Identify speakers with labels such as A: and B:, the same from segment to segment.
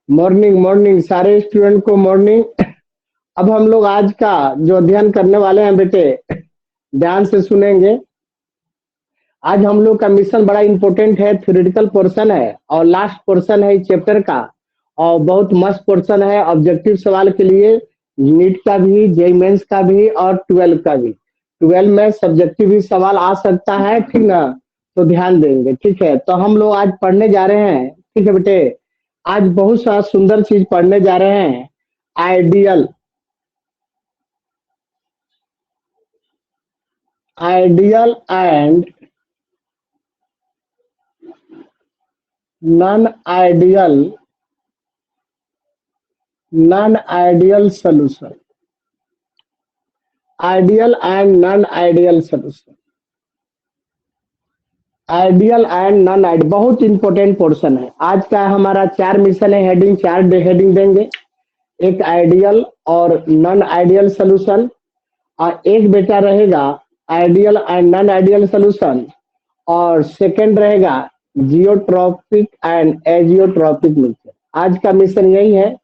A: Morning morning सारे student को morning. अब हम लोग आज का जो अध्ययन करने वाले हैं बेटे, ध्यान से सुनेंगे। आज हम लोग का मिशन बड़ा इंपॉर्टेंट है, थ्योरेटिकल पोर्शन है और लास्ट पोर्शन है इस चैप्टर का। और बहुत मस्त पोर्शन है ऑब्जेक्टिव सवाल के लिए, नीट का भी, जेईई मेंस का भी और 12 का भी। 12 में सब्जेक्टिव भी सवाल आ सकता है, ठीक ना? तो ध्यान देंगे, ठीक है। तो हम लोग आज पढ़ने जा रहे हैं, ठीक है बेटे। आज बहुत सा सुंदर चीज पढ़ने जा रहे हैं। Ideal, ideal and non ideal, non ideal solution. Ideal and non ideal solution. Ideal and non ideal बहुत इंपॉर्टेंट पोर्शन है। आज का हमारा 4 मिशन है, हेडिंग 4 हेडिंग देंगे। एक आइडियल और नॉन आइडियल सोल्यूशन, और एक बेटा रहेगा ideal and non ideal solution, और सेकंड रहेगा जियोट्रॉपिक एंड एजियोट्रॉपिक मिक्सचर। आज का मिशन यही है।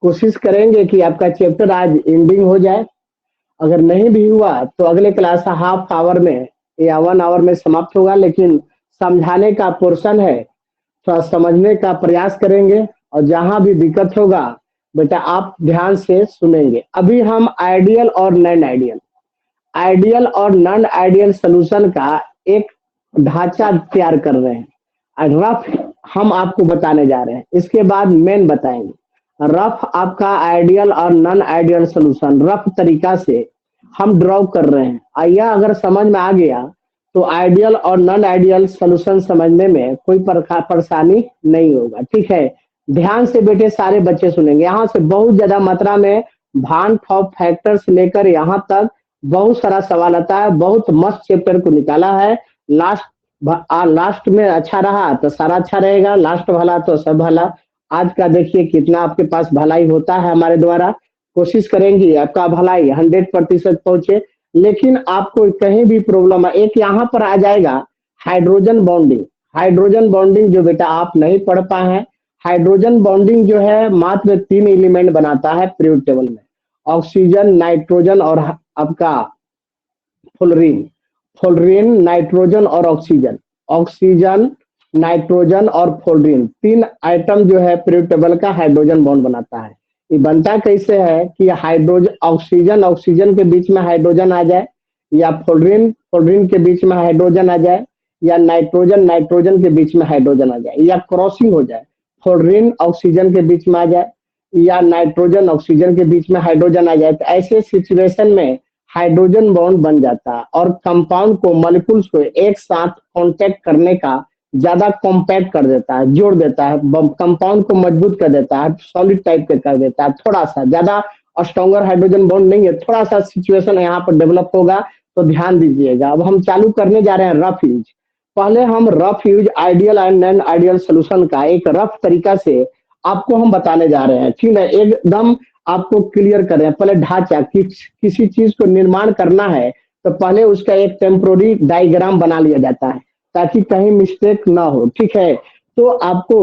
A: कोशिश करेंगे कि आपका चैप्टर आज एंडिंग हो जाए। अगर नहीं भी हुआ तो अगले क्लास हाफ आवर में या 1 आवर में समाप्त होगा, लेकिन समझाने का पोर्शन है, थोड़ा समझने का प्रयास करेंगे। और जहां भी दिक्कत होगा बेटा आप ध्यान से सुनेंगे। अभी हम आइडियल और नॉन आइडियल, आइडियल और नॉन आइडियल सोल्यूशन का एक ढांचा तैयार कर रहे हैं। रफ हम आपको बताने जा रहे हैं, इसके बाद मेन बताएंगे। रफ आपका आइडियल और नॉन आइडियल सोल्यूशन रफ तरीका से हम ड्रॉ कर रहे हैं। यह अगर समझ में आ गया तो आइडियल और नॉन आइडियल सोल्यूशन समझने में कोई परेशानी नहीं होगा, ठीक है। ध्यान से बेटे सारे बच्चे सुनेंगे। यहाँ से बहुत ज्यादा मात्रा में भान ऑफ फैक्टर से लेकर यहाँ तक बहुत सारा सवाल आता है। बहुत मस्त चैप्टर को निकाला है। लास्ट में अच्छा रहा तो सारा अच्छा रहेगा, लास्ट भला तो सब भला। आज का देखिए कितना आपके पास भलाई होता है हमारे द्वारा। कोशिश करेंगे आपका भलाई 100% पहुंचे। लेकिन आपको कहीं भी प्रॉब्लम है, एक यहाँ पर आ जाएगा हाइड्रोजन बॉन्डिंग। हाइड्रोजन बॉन्डिंग जो बेटा आप नहीं पढ़ पाए हैं, हाइड्रोजन बॉन्डिंग जो है मात्र 3 एलिमेंट बनाता है पीरियोडिक टेबल में, ऑक्सीजन, नाइट्रोजन और आपका फ्लोरीन। फ्लोरीन, नाइट्रोजन और ऑक्सीजन। ऑक्सीजन, नाइट्रोजन और फ्लोरीन, 3 आइटम जो है पीरियोडिक टेबल का हाइड्रोजन बॉन्ड बनाता है। ये बनता कैसे है कि हाइड्रोजन, ऑक्सीजन ऑक्सीजन के बीच में हाइड्रोजन आ जाए, या फ्लोरीन फ्लोरीन के बीच में हाइड्रोजन आ जाए, या नाइट्रोजन नाइट्रोजन के बीच में हाइड्रोजन आ जाए, या क्रॉसिंग हो जाए, फ्लोरीन ऑक्सीजन के बीच में आ जाए, या नाइट्रोजन ऑक्सीजन के बीच में हाइड्रोजन आ जाए। तो ऐसे सिचुएशन में हाइड्रोजन बॉन्ड बन जाता है और कंपाउंड को, मॉलिक्यूल्स को एक साथ कांटेक्ट करने का ज्यादा कॉम्पैक्ट कर देता है, जोड़ देता है, कंपाउंड को मजबूत कर देता है, सॉलिड टाइप के कर देता है। थोड़ा सा ज्यादा स्ट्रॉन्गर हाइड्रोजन बॉन्ड नहीं है, थोड़ा सा सिचुएशन यहाँ पर डेवलप होगा, तो ध्यान दीजिएगा। अब हम चालू करने जा रहे हैं रफ यूज। पहले हम rough use ideal and non ideal solution का एक रफ तरीका से आपको हम बताने जा रहे हैं, ठीक है। एकदम आपको क्लियर कर रहे हैं। पहले ढांचा, किसी चीज को निर्माण करना है तो पहले उसका एक टेम्पोररी डायग्राम बना लिया जाता है, ताकि कहीं मिस्टेक ना हो, ठीक है। तो आपको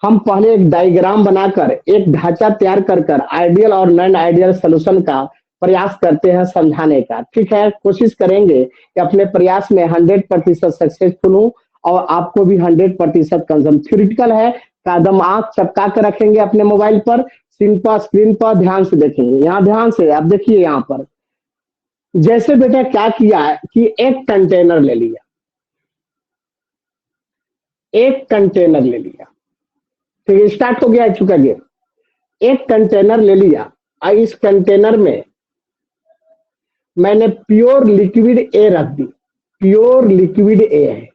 A: हम पहले एक डायग्राम बनाकर एक ढांचा तैयार कर आइडियल और नॉन आइडियल सोल्यूशन का प्रयास करते हैं समझाने का, ठीक है। कोशिश करेंगे कि अपने प्रयास में 100% सक्सेसफुल हूँ और आपको भी 100% कंसम। थ्योरेटिकल है, कदम आंख चपका कर रखेंगे अपने मोबाइल पर, सिंपल स्क्रीन पर ध्यान से देखेंगे। यहाँ ध्यान से आप देखिए, यहाँ पर जैसे बेटा क्या किया है कि एक कंटेनर ले लिया, एक कंटेनर ले लिया, ठीक है। स्टार्ट हो गया है चुका गेम। एक कंटेनर ले लिया और इस कंटेनर में मैंने प्योर लिक्विड ए रख दी। प्योर लिक्विड ए है,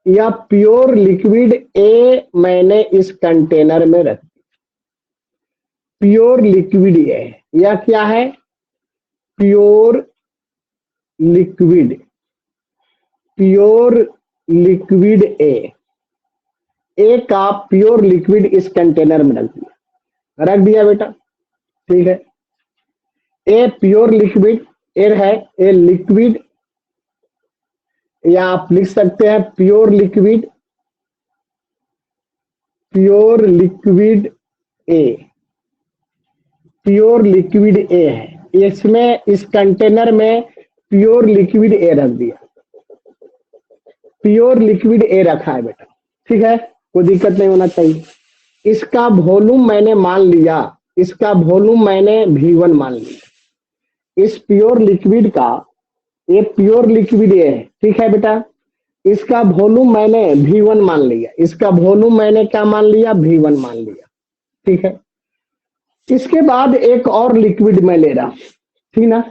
A: या प्योर लिक्विड ए मैंने इस कंटेनर में रख दी। प्योर लिक्विड ए है, या क्या है, प्योर लिक्विड, प्योर लिक्विड ए का प्योर लिक्विड इस कंटेनर में रख दिया। रख दिया बेटा, ठीक है। ए प्योर लिक्विड ए है, ए लिक्विड, या आप लिख सकते हैं pure liquid, pure liquid A, pure liquid ए है। इसमें इस कंटेनर में प्योर लिक्विड ए रख दिया, प्योर लिक्विड ए रखा है बेटा, ठीक है, कोई दिक्कत नहीं होना चाहिए। इसका वॉल्यूम मैंने मान लिया, इसका वॉल्यूम मैंने V1 मान लिया। इस प्योर लिक्विड का, ये प्योर लिक्विड ये है, ठीक है बेटा, इसका वॉल्यूम मैंने V1 मान लिया, इसका वॉल्यूम मैंने क्या मान लिया, V1 मान लिया, ठीक है। इसके बाद एक और लिक्विड मैं ले रहा हूं, ठीक ना।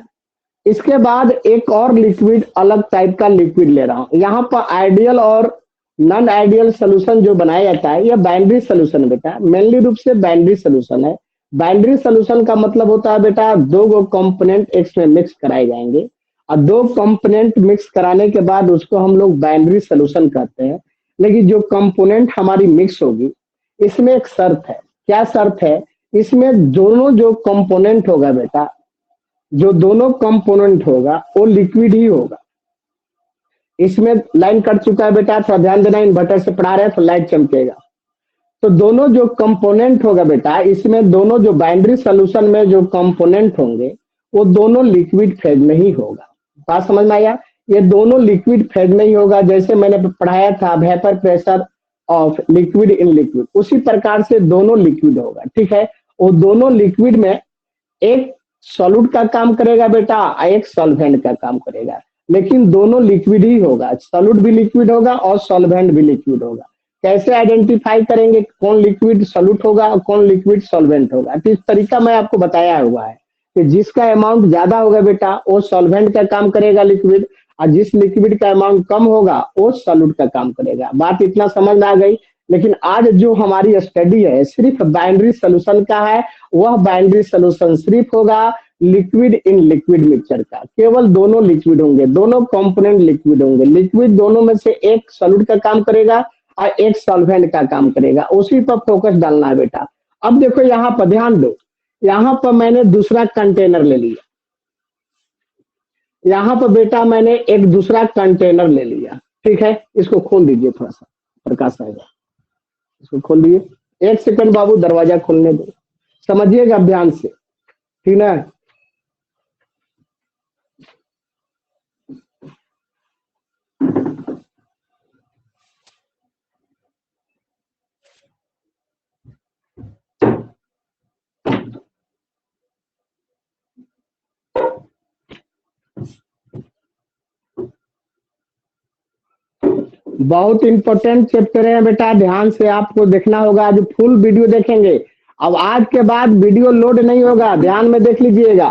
A: इसके बाद एक और लिक्विड, अलग टाइप का लिक्विड ले रहा हूं। यहाँ पर आइडियल और नॉन आइडियल सोल्यूशन जो बनाया जाता है, यह बाइनरी सोल्यूशन बेटा, मेनली रूप से बाइनरी सोल्यूशन है। बाइनरी सोल्यूशन का मतलब होता है बेटा, दो गो कंपोनेंट इसमें मिक्स कराए जाएंगे और दो कंपोनेंट मिक्स कराने के बाद उसको हम लोग बाइनरी सोल्यूशन कहते हैं। लेकिन जो कंपोनेंट हमारी मिक्स होगी, इसमें एक शर्त है। क्या शर्त है? इसमें दोनों जो कंपोनेंट होगा बेटा, जो दोनों कंपोनेंट होगा वो लिक्विड ही होगा। इसमें लाइन कट चुका है बेटा, थोड़ा ध्यान देना, इन्वर्टर से पढ़ा रहे हैं तो लाइट चमकेगा। तो दोनों जो कंपोनेंट होगा बेटा, इसमें दोनों जो बाइनरी सोल्यूशन में जो कंपोनेंट होंगे वो दोनों लिक्विड फेज में ही होगा। बात समझ में आया? ये दोनों लिक्विड फेज में ही होगा। जैसे मैंने पढ़ाया था vapour pressure of liquid in liquid, उसी प्रकार से दोनों लिक्विड होगा, ठीक है। वो दोनों लिक्विड में एक सॉल्यूट का काम करेगा बेटा, एक सॉल्वेंट का काम करेगा, लेकिन दोनों लिक्विड ही होगा। सॉल्यूट भी लिक्विड होगा और सॉल्वेंट भी लिक्विड होगा। कैसे आइडेंटिफाई करेंगे कौन लिक्विड सॉल्यूट होगा और कौन लिक्विड सॉल्वेंट होगा? तो इस तरीका मैं आपको बताया हुआ है कि जिसका अमाउंट ज्यादा होगा बेटा वो सॉल्वेंट का काम करेगा लिक्विड, और जिस लिक्विड का अमाउंट कम होगा वो सॉल्यूट का काम करेगा। बात इतना समझ में आ गई। लेकिन आज जो हमारी स्टडी है सिर्फ बाइनरी सोल्यूशन का है। वह बाइनरी सोल्यूशन सिर्फ होगा लिक्विड इन लिक्विड मिक्सचर का। केवल दोनों लिक्विड होंगे, दोनों कंपोनेंट लिक्विड होंगे। लिक्विड दोनों में से एक सॉल्यूट का काम करेगा और एक सॉल्वेंट का काम करेगा, उसी पर फोकस डालना है बेटा। अब देखो यहाँ पर ध्यान दो, यहाँ पर मैंने दूसरा कंटेनर ले लिया, यहाँ पर बेटा मैंने एक दूसरा कंटेनर ले लिया, ठीक है। इसको खोल दीजिए, थोड़ा सा प्रकाश आएगा, इसको खोल दीजिए। एक सेकंड बाबू, दरवाजा खोलने दो, समझिएगा ध्यान से, ठीक है। बहुत इंपॉर्टेंट चैप्टर है बेटा, ध्यान से आपको देखना होगा। आज फुल वीडियो देखेंगे। अब आज के बाद वीडियो लोड नहीं होगा, ध्यान में देख लीजिएगा।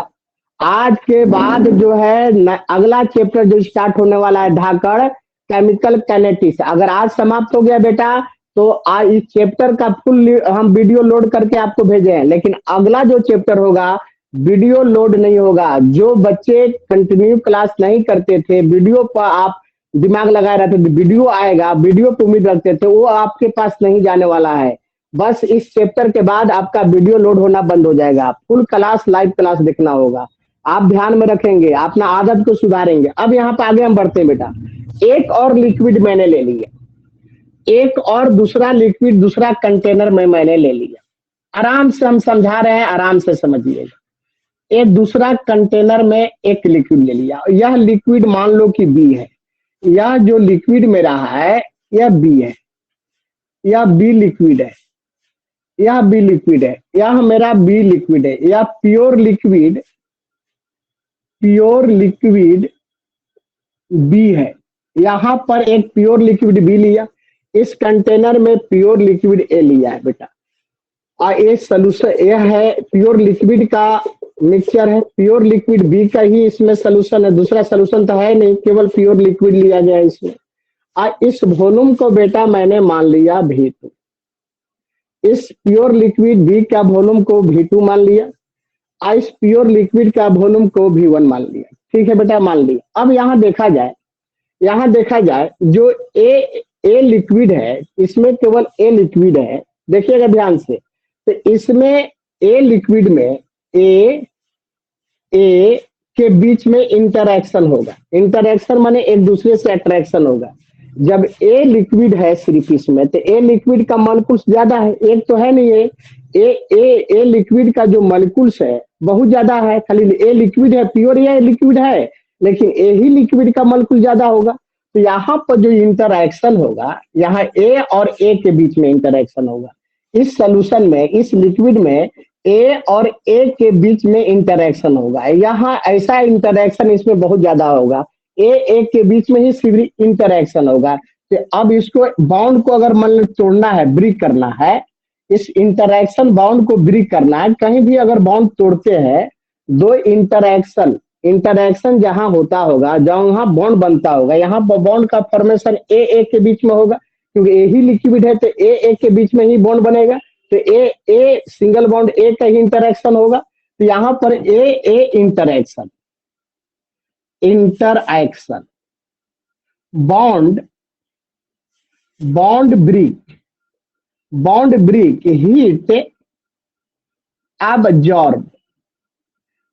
A: आज के बाद जो है अगला चैप्टर जो स्टार्ट होने वाला है, धाकड़ केमिकल काइनेटिक्स, अगर आज समाप्त हो गया बेटा तो आज इस चैप्टर का फुल हम वीडियो लोड करके आपको भेजे हैं। लेकिन अगला जो चैप्टर होगा वीडियो लोड नहीं होगा। जो बच्चे कंटिन्यू क्लास नहीं करते थे, वीडियो पर आप दिमाग लगाए रहते थे, वीडियो आएगा, वीडियो पे उम्मीद रखते थे, वो आपके पास नहीं जाने वाला है। बस इस चैप्टर के बाद आपका वीडियो लोड होना बंद हो जाएगा। फुल क्लास, लाइव क्लास देखना होगा। आप ध्यान में रखेंगे, अपना आदत को सुधारेंगे। अब यहाँ पे आगे हम बढ़ते हैं बेटा। एक और लिक्विड मैंने ले लिया, एक और दूसरा लिक्विड, दूसरा कंटेनर में मैंने ले लिया। आराम से हम समझा रहे हैं, आराम से समझिएगा। एक दूसरा कंटेनर में एक लिक्विड ले लिया, यह लिक्विड मान लो कि बी है। यह जो लिक्विड मेरा है यह बी है, यह बी लिक्विड है, यह बी लिक्विड है, यह मेरा बी लिक्विड है। यह pure liquid, pure liquid B है। यहाँ पर एक प्योर लिक्विड बी लिया, इस कंटेनर में प्योर लिक्विड ए लिया है बेटा। और ये सोल्यूशन, यह है प्योर लिक्विड का मिक्सचर है। प्योर लिक्विड बी का ही इसमें सोल्यूशन है, दूसरा सोल्यूशन तो है नहीं, केवल प्योर लिक्विड लिया गया है इसमें। और इस वॉल्यूम को बेटा मैंने मान लिया V2। इस प्योर लिक्विड बी का वॉल्यूम को V2 मान लिया, और इस प्योर लिक्विड का वॉल्यूम को V1 मान लिया। ठीक है बेटा, मान लिया। अब यहाँ देखा जाए, यहाँ देखा जाए जो ए लिक्विड है, इसमें केवल ए लिक्विड है। देखिएगा ध्यान से, तो इसमें ए लिक्विड में ए के बीच में इंटरैक्शन होगा। इंटरैक्शन माने एक दूसरे से अट्रैक्शन होगा। जब ए लिक्विड है सिर्फ इसमें, तो ए लिक्विड का मान कुछ ज्यादा है, एक तो है नहीं है, ए लिक्विड का जो मॉलिक्यूल्स है बहुत ज्यादा है, खाली ए लिक्विड है, प्योर ए लिक्विड है, लेकिन ए ही लिक्विड का मॉलिक्यूल ज्यादा होगा। तो यहाँ पर जो इंटरएक्शन होगा, यहाँ ए और ए के बीच में इंटरएक्शन होगा। इस सोल्यूशन में, इस लिक्विड में ए और ए के बीच में इंटरएक्शन होगा। यहाँ ऐसा इंटरएक्शन इसमें बहुत ज्यादा होगा, ए के बीच में ही सिर्फ इंटरएक्शन होगा। तो अब इसको बॉन्ड को अगर मान लो तोड़ना है, ब्रेक करना है, इस इंटरएक्शन बॉन्ड को ब्रेक करना है। कहीं भी अगर बॉन्ड तोड़ते हैं, दो इंटरएक्शन इंटरएक्शन जहां होता होगा, जहां बॉन्ड बनता होगा, यहाँ पर बॉन्ड का फॉर्मेशन ए के बीच में होगा, क्योंकि ए ही लिक्विड है तो ए के बीच में ही बॉन्ड बनेगा। तो ए सिंगल बॉन्ड ए का ही इंटरएक्शन होगा। तो यहाँ पर A interaction interaction bond bond break heat absorb.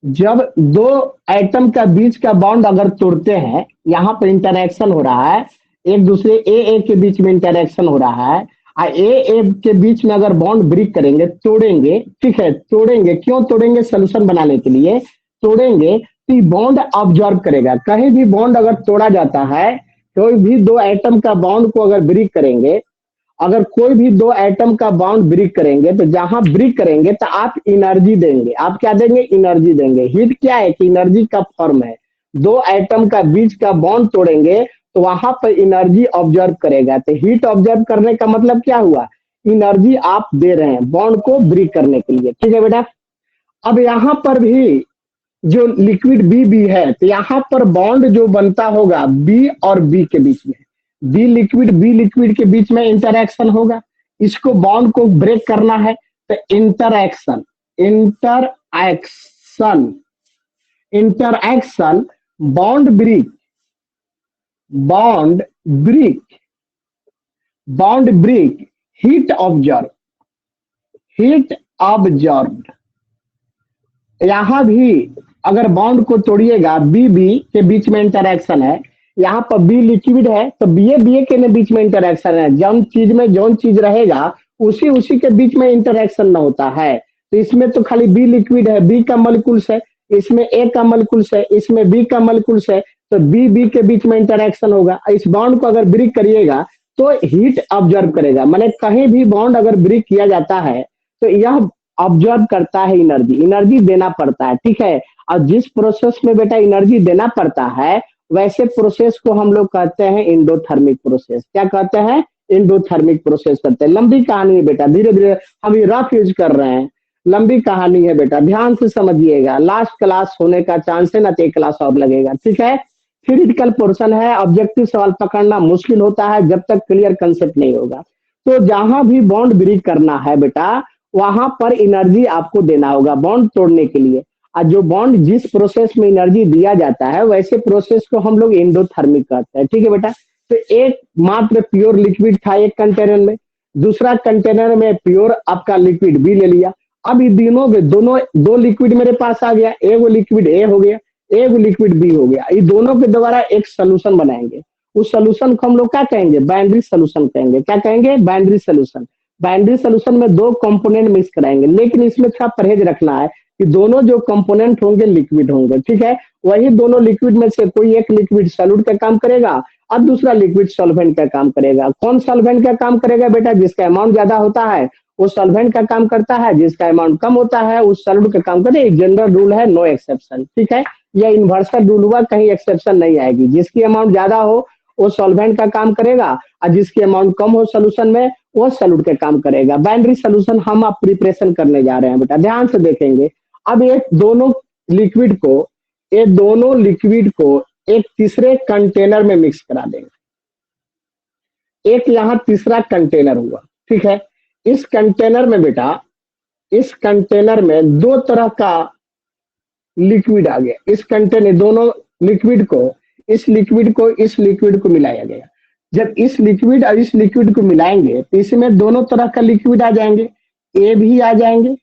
A: जब दो एटम का बीच का बॉन्ड अगर तोड़ते हैं, यहाँ पर इंटरएक्शन हो रहा है, एक दूसरे ए के बीच में इंटरएक्शन हो रहा है, ए के बीच में अगर बॉन्ड ब्रेक करेंगे, तोड़ेंगे, ठीक है, तोड़ेंगे, क्यों तोड़ेंगे? सोल्यूशन बनाने के लिए तोड़ेंगे। तो बॉन्ड ऑब्जॉर्व करेगा। कहीं भी बॉन्ड अगर तोड़ा जाता है, कोई भी दो एटम का बॉन्ड को अगर ब्रेक करेंगे, अगर कोई भी दो एटम का बॉन्ड ब्रेक करेंगे, तो जहां ब्रेक करेंगे तो आप एनर्जी देंगे। आप क्या देंगे? एनर्जी देंगे। हीट क्या है कि एनर्जी का फॉर्म है। दो एटम का बीच का बॉन्ड तोड़ेंगे तो वहां पर एनर्जी ऑब्जर्व करेगा। तो हीट ऑब्जर्व करने का मतलब क्या हुआ? एनर्जी आप दे रहे हैं बॉन्ड को ब्रेक करने के लिए, ठीक है बेटा। अब यहाँ पर भी जो लिक्विड बी है, तो यहाँ पर बॉन्ड जो बनता होगा बी और बी के बीच में, बी लिक्विड के बीच में इंटरएक्शन होगा। इसको बॉन्ड को ब्रेक करना है, तो interaction interaction bond break heat absorb. यहां भी अगर बॉन्ड को तोड़िएगा, बी के बीच में इंटरएक्शन है, यहाँ पर बी लिक्विड है तो बी के बीच में इंटरएक्शन है। जौन चीज रहेगा उसी के बीच में इंटरएक्शन न होता है। तो इसमें तो खाली बी लिक्विड है, बी का मॉलिक्यूल्स है, इसमें ए का मॉलिक्यूल्स है, इसमें बी का मॉलिक्यूल्स है, तो बी के बीच में इंटरएक्शन होगा। इस बॉन्ड को अगर ब्रेक करिएगा तो हीट ऑब्जर्व करेगा। माने कहीं भी बॉन्ड अगर ब्रेक किया जाता है तो यह ऑब्जर्व करता है, एनर्जी देना पड़ता है, ठीक है। और जिस प्रोसेस में बेटा एनर्जी देना पड़ता है, वैसे प्रोसेस को हम लोग कहते हैं एंडोथर्मिक प्रोसेस। क्या कहते हैं? एंडोथर्मिक प्रोसेस करते हैं। लंबी कहानी है बेटा, धीरे धीरे हम ये रफ यूज कर रहे हैं, लंबी कहानी है बेटा, ध्यान से समझिएगा। लास्ट क्लास होने का चांस है ना, तो एक क्लास और लगेगा, ठीक है। थ्योरेटिकल पोर्शन है, ऑब्जेक्टिव सवाल पकड़ना मुश्किल होता है जब तक क्लियर कंसेप्ट नहीं होगा। तो जहां भी बॉन्ड ब्रेक करना है बेटा, वहां पर एनर्जी आपको देना होगा बॉन्ड तोड़ने के लिए। और जो बॉन्ड जिस प्रोसेस में एनर्जी दिया जाता है, वैसे प्रोसेस को हम लोग एंडोथर्मिक कहते हैं, ठीक है बेटा। तो एक मात्र प्योर लिक्विड था एक कंटेनर में, दूसरा कंटेनर में प्योर आपका लिक्विड बी ले लिया। अब ये दोनों दो लिक्विड मेरे पास आ गया, एक लिक्विड ए हो गया, एक लिक्विड बी हो गया। ये दोनों के द्वारा एक सोल्यूशन बनाएंगे। उस सोल्यूशन को हम लोग क्या कहेंगे? बाइनरी सोल्यूशन कहेंगे। क्या कहेंगे? Binary solution. बाइनरी सोल्यूशन में दो कंपोनेंट मिक्स कराएंगे, लेकिन इसमें थोड़ा परहेज रखना है कि दोनों जो कंपोनेंट होंगे लिक्विड होंगे, ठीक है। वही दोनों लिक्विड में से कोई एक लिक्विड सॉल्यूट का काम करेगा और दूसरा लिक्विड सॉल्वेंट का काम करेगा। कौन सॉल्वेंट का काम करेगा बेटा? जिसका अमाउंट ज्यादा होता है वो सॉल्वेंट का काम करता है, जिसका अमाउंट कम होता है उस सॉल्यूट का काम करता है। जनरल रूल है, नो एक्सेप्शन, ठीक है। यह यूनिवर्सल रूल हुआ, कहीं एक्सेप्शन नहीं आएगी। जिसकी अमाउंट ज्यादा हो वो सॉल्वेंट का काम करेगा और जिसकी अमाउंट कम हो सोल्यूशन में वो सॉल्यूट का काम करेगा। बाइनरी सोल्यूशन हम आप प्रिपरेशन करने जा रहे हैं बेटा, ध्यान से देखेंगे। अब ये दोनों लिक्विड को एक तीसरे कंटेनर में मिक्स करा देंगे। एक यहाँ तीसरा कंटेनर हुआ, ठीक है। इस कंटेनर में बेटा, इस कंटेनर में दो तरह का लिक्विड आ गया। इस कंटेनर दोनों लिक्विड को इस लिक्विड को मिलाया गया। जब इस लिक्विड और इस लिक्विड को मिलाएंगे तो इसमें दोनों तरह का लिक्विड आ जाएंगे। ए भी आ जाएंगे,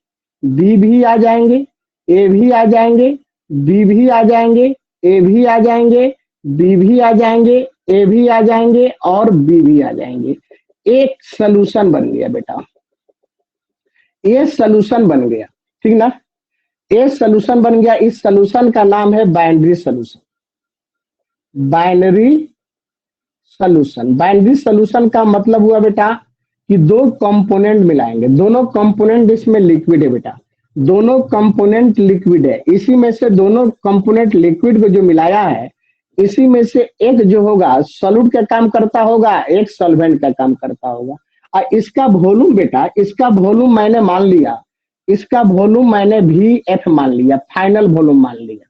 A: बी भी आ जाएंगे, ए भी आ जाएंगे, बी भी आ जाएंगे, ए भी आ जाएंगे, बी भी आ जाएंगे, ए भी आ जाएंगे और बी भी आ जाएंगे। एक सोल्यूशन बन गया बेटा। ये सोल्यूशन बन गया, ठीक ना। ये सोल्यूशन बन गया, इस सोल्यूशन का नाम है binary solution. Binary solution, binary solution का मतलब हुआ बेटा कि दो कंपोनेंट मिलाएंगे, दोनों कंपोनेंट इसमें लिक्विड है बेटा, दोनों कंपोनेंट लिक्विड है, इसी में से दोनों कंपोनेंट लिक्विड को जो मिलाया है, इसी में से एक जो होगा सॉल्यूट का काम करता होगा, एक सॉल्वेंट का काम करता होगा। और इसका वॉल्यूम बेटा, इसका वॉल्यूम मैंने मान लिया, इसका वॉल्यूम मैंने वी एफ मान लिया, फाइनल वॉल्यूम मान लिया।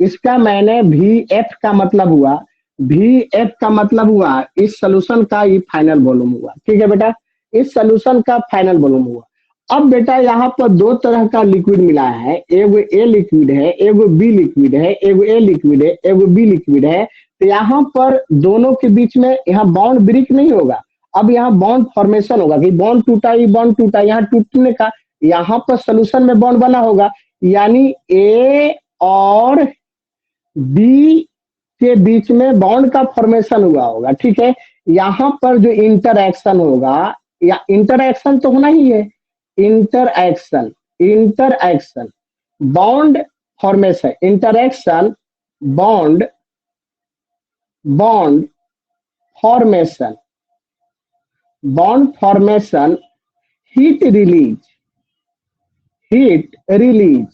A: इसका मैंने वी एफ का मतलब हुआ, वी एफ का मतलब हुआ इस सोल्यूशन का ये फाइनल वॉल्यूम हुआ, ठीक है बेटा, इस सोल्यूशन का फाइनल वॉल्यूम हुआ। अब बेटा यहाँ पर दो तरह का लिक्विड मिला है, एगो ए लिक्विड है, एगो बी लिक्विड है, एगो ए लिक्विड है, एगो बी लिक्विड है। तो यहाँ पर दोनों के बीच में यहाँ बॉन्ड ब्रेक नहीं होगा, अब यहाँ बॉन्ड फॉर्मेशन होगा कि बॉन्ड टूटा, ये बॉन्ड टूटा, यहाँ टूटने का, यहाँ पर सोल्यूशन में बॉन्ड बना होगा, यानी ए और बी के बीच में बॉन्ड का फॉर्मेशन हुआ होगा, ठीक है। यहाँ पर जो इंटरएक्शन होगा, या इंटरएक्शन तो होना ही है, interaction, interaction, bond formation, interaction, bond, bond formation, bond formation, heat release, heat release,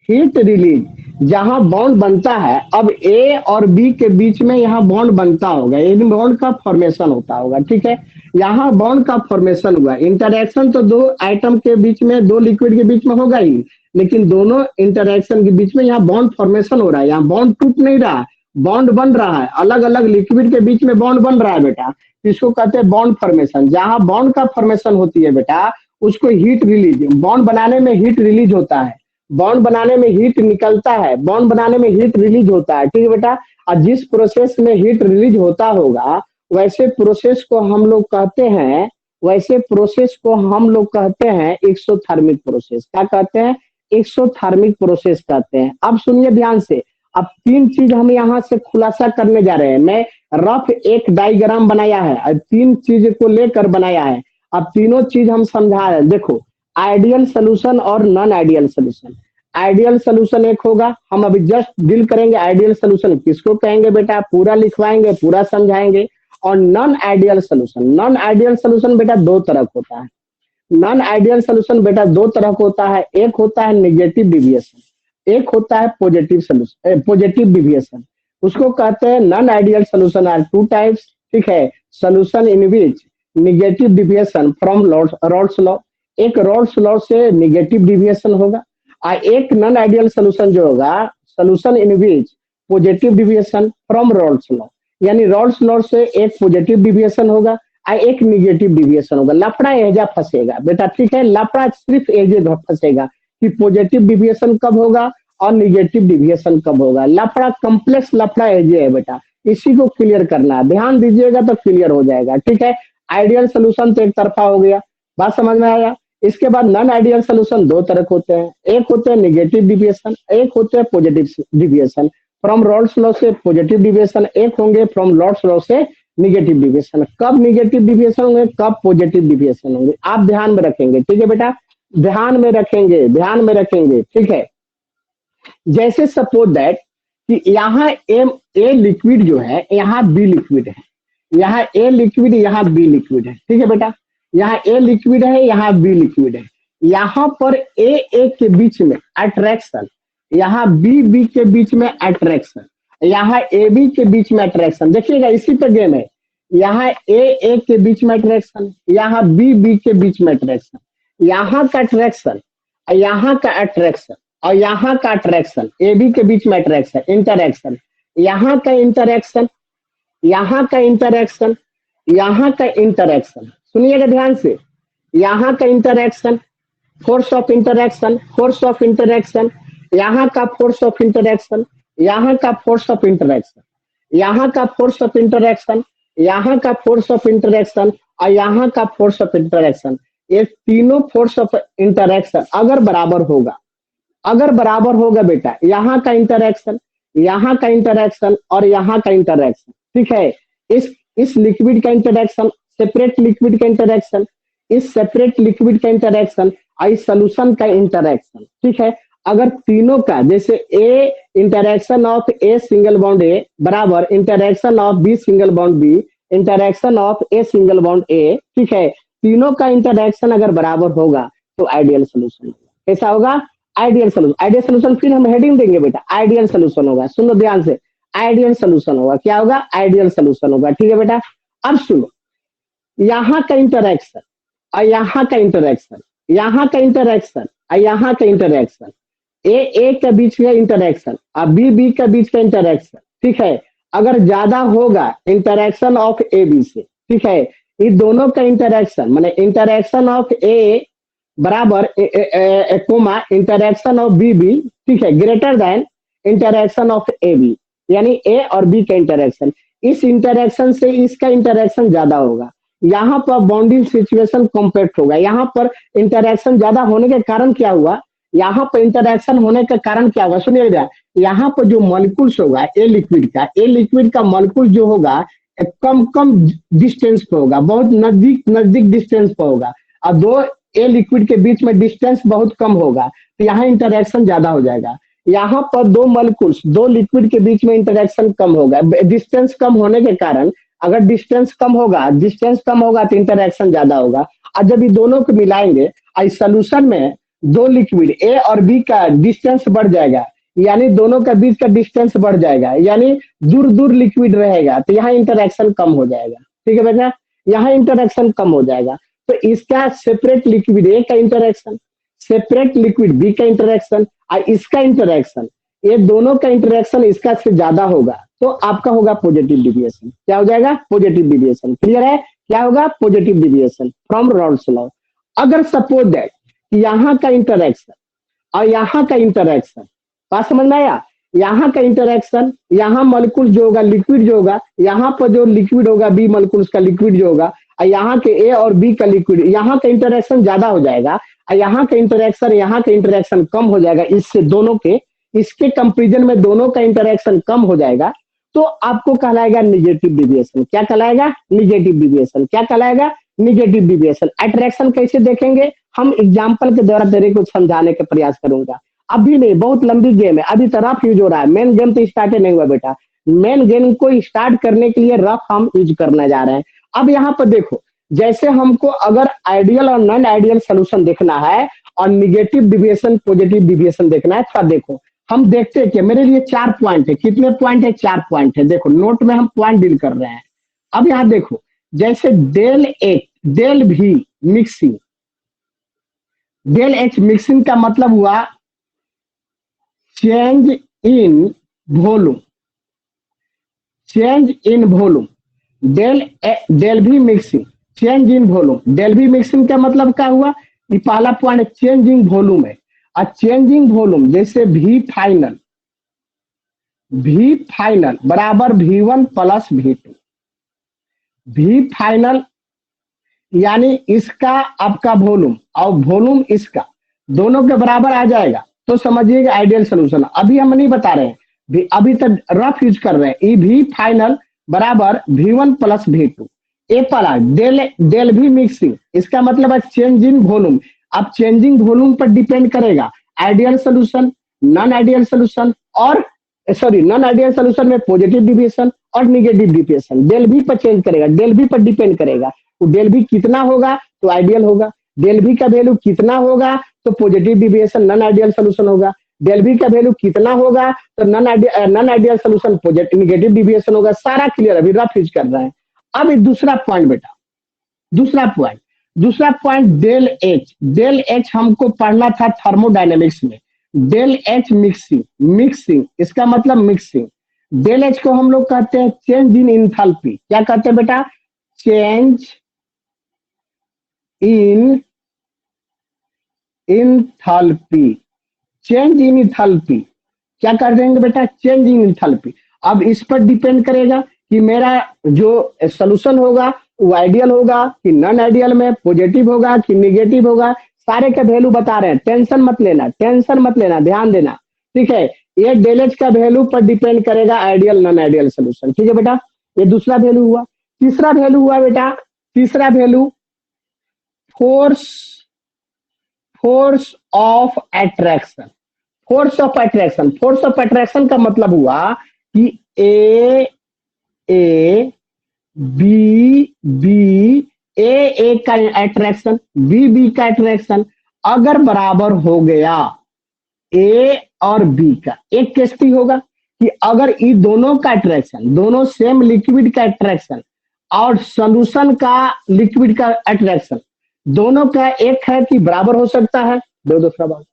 A: heat release, जहां बॉन्ड बनता है, अब ए और बी के बीच में यहाँ बॉन्ड बनता होगा, इन बॉन्ड का फॉर्मेशन होता होगा, ठीक है। यहाँ बॉन्ड का फॉर्मेशन हुआ, इंटरैक्शन तो दो आइटम के बीच में, दो लिक्विड के बीच में होगा ही, लेकिन दोनों इंटरैक्शन के बीच में यहाँ बॉन्ड फॉर्मेशन हो रहा है, यहाँ बॉन्ड टूट नहीं रहा, बॉन्ड बन रहा है, अलग अलग लिक्विड के बीच में बॉन्ड बन रहा है बेटा, इसको कहते हैं बॉन्ड फॉर्मेशन। जहां बॉन्ड का फॉर्मेशन होती है बेटा, उसको हीट रिलीज, बॉन्ड बनाने में हीट रिलीज होता है, बॉन्ड बनाने में हीट निकलता है, बॉन्ड बनाने में हीट रिलीज होता है, ठीक है बेटा। और जिस प्रोसेस में हीट रिलीज होता होगा, वैसे प्रोसेस को हम लोग कहते हैं, वैसे प्रोसेस को हम लोग कहते हैं एक्सोथर्मिक प्रोसेस। क्या कहते हैं? एक्सोथर्मिक प्रोसेस कहते हैं। अब सुनिए ध्यान से, अब तीन चीज हम यहाँ से खुलासा करने जा रहे हैं। मैं रफ एक डायग्राम बनाया है, तीन चीज को लेकर बनाया है, अब तीनों चीज हम समझा रहे हैं। देखो, आइडियल सोल्यूशन और non ideal solution. Ideal solution एक होगा, हम अभी जस्ट डील करेंगे आइडियल सोल्यूशन किसको कहेंगे बेटा, पूरा लिखवाएंगे, पूरा समझाएंगे। और non ideal solution, non ideal solution बेटा दो तरह का होता है। नॉन आइडियल सोल्यूशन बेटा दो तरह का होता है, एक होता है नेगेटिव डिविएशन, एक होता है पॉजिटिव सोल्यूशन, पॉजिटिव डिविएशन। उसको कहते हैं non ideal solution are two types, ठीक है। Solution in which negative deviation from Raoult's law, एक रॉल्स लॉ से नेगेटिव डिविएशन होगा, और एक नॉन आइडियल सोल्यूशन जो होगा, solution in which positive deviation from Raoult's law, यानी रॉल्स लॉ से एक पॉजिटिव डिविएशन होगा और एक नेगेटिव डिविएशन होगा। लफड़ा एजा फंसेगा बेटा, ठीक है, लफड़ा सिर्फ एजे फंसेगा कि पॉजिटिव डिविएशन कब होगा और नेगेटिव डिविएशन कब होगा। लफड़ा कॉम्प्लेक्स लफड़ा एजे है बेटा, इसी को क्लियर करना है, ध्यान दीजिएगा तो क्लियर हो जाएगा, ठीक है। आइडियल सोल्यूशन तो एक तरफा हो गया, बात समझ में आया। इसके बाद नॉन आइडियल सोल्यूशन दो तरह के होते हैं, एक होते हैं नेगेटिव डिविएशन, एक होते हैं positive deviation. From Raoult's law से पॉजिटिव डिविएशन, एक होंगे फ्रॉम रॉल्स लॉ से नेगेटिव डिविएशन। कब नेगेटिव डिविएशन होंगे, कब पॉजिटिव डिविएशन होंगे, आप ध्यान में रखेंगे, ठीक है बेटा, ध्यान में रखेंगे, ध्यान में रखेंगे, ठीक है। जैसे सपोज दैट कि यहाँ ए लिक्विड जो है, यहाँ बी लिक्विड है, यहाँ ए लिक्विड, यहाँ बी लिक्विड है, ठीक है बेटा, यहाँ ए लिक्विड है, यहाँ बी लिक्विड है। यहाँ पर ए के बीच में अट्रैक्शन, यहाँ बी के बीच में अट्रैक्शन, यहाँ ए बी के बीच में अट्रैक्शन। देखिएगा इसी पे गेम है, यहाँ ए के बीच में अट्रैक्शन, यहाँ बी के बीच में अट्रैक्शन, यहाँ का अट्रैक्शन, यहाँ का अट्रैक्शन और यहाँ का अट्रैक्शन, ए बी के बीच में अट्रैक्शन, इंटरैक्शन, यहाँ का इंटरैक्शन, यहाँ का इंटरैक्शन, यहाँ का इंटरैक्शन। सुनिएगा ध्यान से, यहाँ का interaction, force of interaction, force of interaction, यहाँ का फोर्स ऑफ इंटरैक्शन, यहाँ का फोर्स ऑफ इंटरैक्शन, यहाँ का फोर्स ऑफ इंटरैक्शन, यहाँ का फोर्स ऑफ इंटरैक्शन और यहाँ का फोर्स ऑफ इंटरैक्शन। ये तीनों फोर्स ऑफ इंटरैक्शन अगर बराबर होगा, अगर बराबर होगा बेटा, यहाँ का इंटरैक्शन, यहाँ का इंटरैक्शन और यहाँ का इंटरैक्शन, ठीक है। इस लिक्विड का इंटरैक्शन, सेपरेट लिक्विड का इंटरैक्शन, इस सेपरेट लिक्विड का इंटरेक्शन और इस सोल्यूशन का इंटरेक्शन, ठीक है। अगर तीनों का जैसे A interaction of A single bond A बराबर interaction of B single bond B interaction of A single bond A, ठीक है, तीनों का इंटरेक्शन अगर बराबर होगा तो आइडियल सोल्यूशन होगा। कैसा होगा? Ideal solution. आइडियल सोल्यूशन फिर हम हेडिंग देंगे बेटा, आइडियल सोल्यूशन होगा। सुनो ध्यान से, आइडियल सोल्यूशन होगा। क्या होगा? आइडियल सोल्यूशन होगा, ठीक है बेटा। अब सुनो, यहाँ का इंटरेक्शन और यहाँ का इंटरेक्शन, यहाँ का इंटरेक्शन और यहाँ का इंटरेक्शन, ए के बीच का इंटरेक्शन और बी के बीच का इंटरेक्शन, ठीक है, अगर ज्यादा होगा इंटरेक्शन ऑफ ए बी से, ठीक है, ये दोनों का इंटरेक्शन माने इंटरेक्शन ऑफ ए बराबर comma interaction of B B, ठीक है, greater than interaction of A B, यानी ए और बी का इंटरेक्शन, इस इंटरेक्शन से इसका इंटरेक्शन ज्यादा होगा। यहाँ पर बॉन्डिंग सिचुएशन कॉम्पैक्ट होगा। यहाँ पर इंटरेक्शन ज्यादा होने के कारण क्या हुआ? यहाँ पर इंटरेक्शन होने के कारण क्या होगा? सुनिएगा, यहाँ पर जो मॉलिक्यूल्स होगा ए लिक्विड का मॉलिक्यूल जो होगा कम कम डिस्टेंस पे होगा, बहुत नजदीक डिस्टेंस पे होगा, और दो ए लिक्विड के बीच में डिस्टेंस बहुत कम होगा, तो यहाँ इंटरेक्शन ज्यादा हो जाएगा। यहाँ पर दो मॉलिक्यूल्स दो लिक्विड के बीच में इंटरेक्शन कम होगा, डिस्टेंस कम होने के कारण, अगर डिस्टेंस कम होगा तो इंटरेक्शन ज्यादा होगा। और जब ये दोनों को मिलाएंगे इस सोल्यूशन में दो लिक्विड ए और बी का डिस्टेंस बढ़ जाएगा, यानी दोनों का बीच का डिस्टेंस बढ़ जाएगा, यानी दूर लिक्विड रहेगा, तो यहाँ इंटरेक्शन कम हो जाएगा, ठीक है बेटा, यहाँ इंटरेक्शन कम हो जाएगा। तो इसका सेपरेट लिक्विड ए का इंटरेक्शन, सेपरेट लिक्विड बी का इंटरेक्शन और इसका इंटरेक्शन, ये दोनों का इंटरेक्शन इसका से ज्यादा होगा, तो आपका होगा पॉजिटिव डिविएशन। क्या हो जाएगा? Positive deviation. क्लियर है? क्या होगा? Positive deviation from Raoult's law. अगर सपोज दैट यहाँ का इंटरेक्शन और यहाँ का इंटरेक्शन, बात समझ में आया? यहाँ का इंटरेक्शन, यहाँ मॉलिक्यूल जो होगा लिक्विड जो होगा, यहाँ पर जो लिक्विड होगा बी मॉलिक्यूल्स का लिक्विड जो होगा, और यहाँ के ए और बी का लिक्विड, यहाँ का इंटरेक्शन ज्यादा हो जाएगा और यहाँ का इंटरेक्शन कम हो जाएगा। इससे दोनों के, इसके कंपेरिजन में दोनों का इंटरेक्शन कम हो जाएगा, तो आपको कहलाएगा निगेटिव डिविएशन। क्या कहलाएगा? Negative deviation. क्या कहलाएगा? Negative deviation. अट्रैक्शन कैसे देखेंगे? हम एग्जाम्पल के द्वारा तेरे को समझाने का प्रयास करूंगा। अभी नहीं, बहुत लंबी गेम है, अभी तो रफ यूज हो रहा है, मेन गेम तो स्टार्ट नहीं हुआ बेटा। मेन गेम को स्टार्ट करने के लिए रफ हम यूज करने जा रहे हैं। अब यहाँ पर देखो, जैसे हमको अगर आइडियल और नॉन आइडियल सोल्यूशन देखना है और निगेटिव डिविएशन पॉजिटिव डिविएशन देखना है, तो देखो हम देखते हैं कि मेरे लिए 4 पॉइंट है। कितने पॉइंट है? 4 पॉइंट है। देखो नोट में हम पॉइंट डील कर रहे हैं। अब यहाँ देखो, जैसे del H del V mixing, del H mixing का मतलब हुआ change in volume, change in volume. Del V mixing change in volume. Del V mixing का मतलब क्या हुआ? ये पहला पॉइंट चेंजिंग वॉल्यूम है। और चेंजिंग वॉल्यूम जैसे भी फाइनल बराबर V1 प्लस V2, भी फाइनल यानी इसका आपका वॉल्यूम और वॉल्यूम इसका दोनों के बराबर आ जाएगा, तो समझिएगा आइडियल सोल्यूशन। अभी हम नहीं बता रहे हैं, अभी तक रफ यूज कर रहे हैं। ई भी फाइनल बराबर V1 प्लस V2। ए पला डेल भी मिक्सिंग, इसका मतलब है चेंज इन वॉल्यूम। अब चेंजिंग वॉल्यूम पर डिपेंड करेगा ideal solution, non ideal solution, और सॉरी नॉन आइडियल सोल्यूशन में पॉजिटिव डिविएशन और निगेटिव डिविएशन। डेल भी पर चेंज करेगा, डेल भी पर डिपेंड करेगा। तो डेल भी कितना होगा तो आइडियल होगा, डेल भी का वैल्यू कितना होगा तो positive deviation non ideal solution होगा, डेल भी का वैल्यू कितना होगा तो non ideal solution positive negative deviation होगा। सारा क्लियर, अभी रफ यूज कर रहे हैं। अब दूसरा पॉइंट बेटा, दूसरा पॉइंट डेल एच हमको पढ़ना था थर्मोडायनेमिक्स में। डेल एच मिक्सिंग, इसका मतलब मिक्सिंग। डेल एच को हम लोग कहते हैं चेंज इन इंथैल्पी। क्या कहते हैं बेटा? Change in enthalpy. Change in enthalpy क्या कर देंगे बेटा? Change in enthalpy. अब इस पर डिपेंड करेगा कि मेरा जो सोल्यूशन होगा वो आइडियल होगा कि नॉन आइडियल में पॉजिटिव होगा कि निगेटिव होगा। सारे का वैल्यू बता रहे हैं, टेंशन मत लेना, ध्यान देना, ठीक है। ये डेल एच का वैल्यू पर डिपेंड करेगा आइडियल नॉन आइडियल सोल्यूशन, ठीक है बेटा। ये दूसरा वैल्यू हुआ। तीसरा वैल्यू हुआ बेटा, तीसरा value force force of attraction. Force of attraction का मतलब हुआ कि ए बी बी ए का अट्रैक्शन, बी का अट्रैक्शन अगर बराबर हो गया ए और बी का, एक केस भी होगा कि अगर इन दोनों का अट्रैक्शन, दोनों सेम लिक्विड का अट्रैक्शन और सॉल्यूशन का लिक्विड का अट्रैक्शन दोनों का एक है कि बराबर हो सकता है। दो दूसरा बात,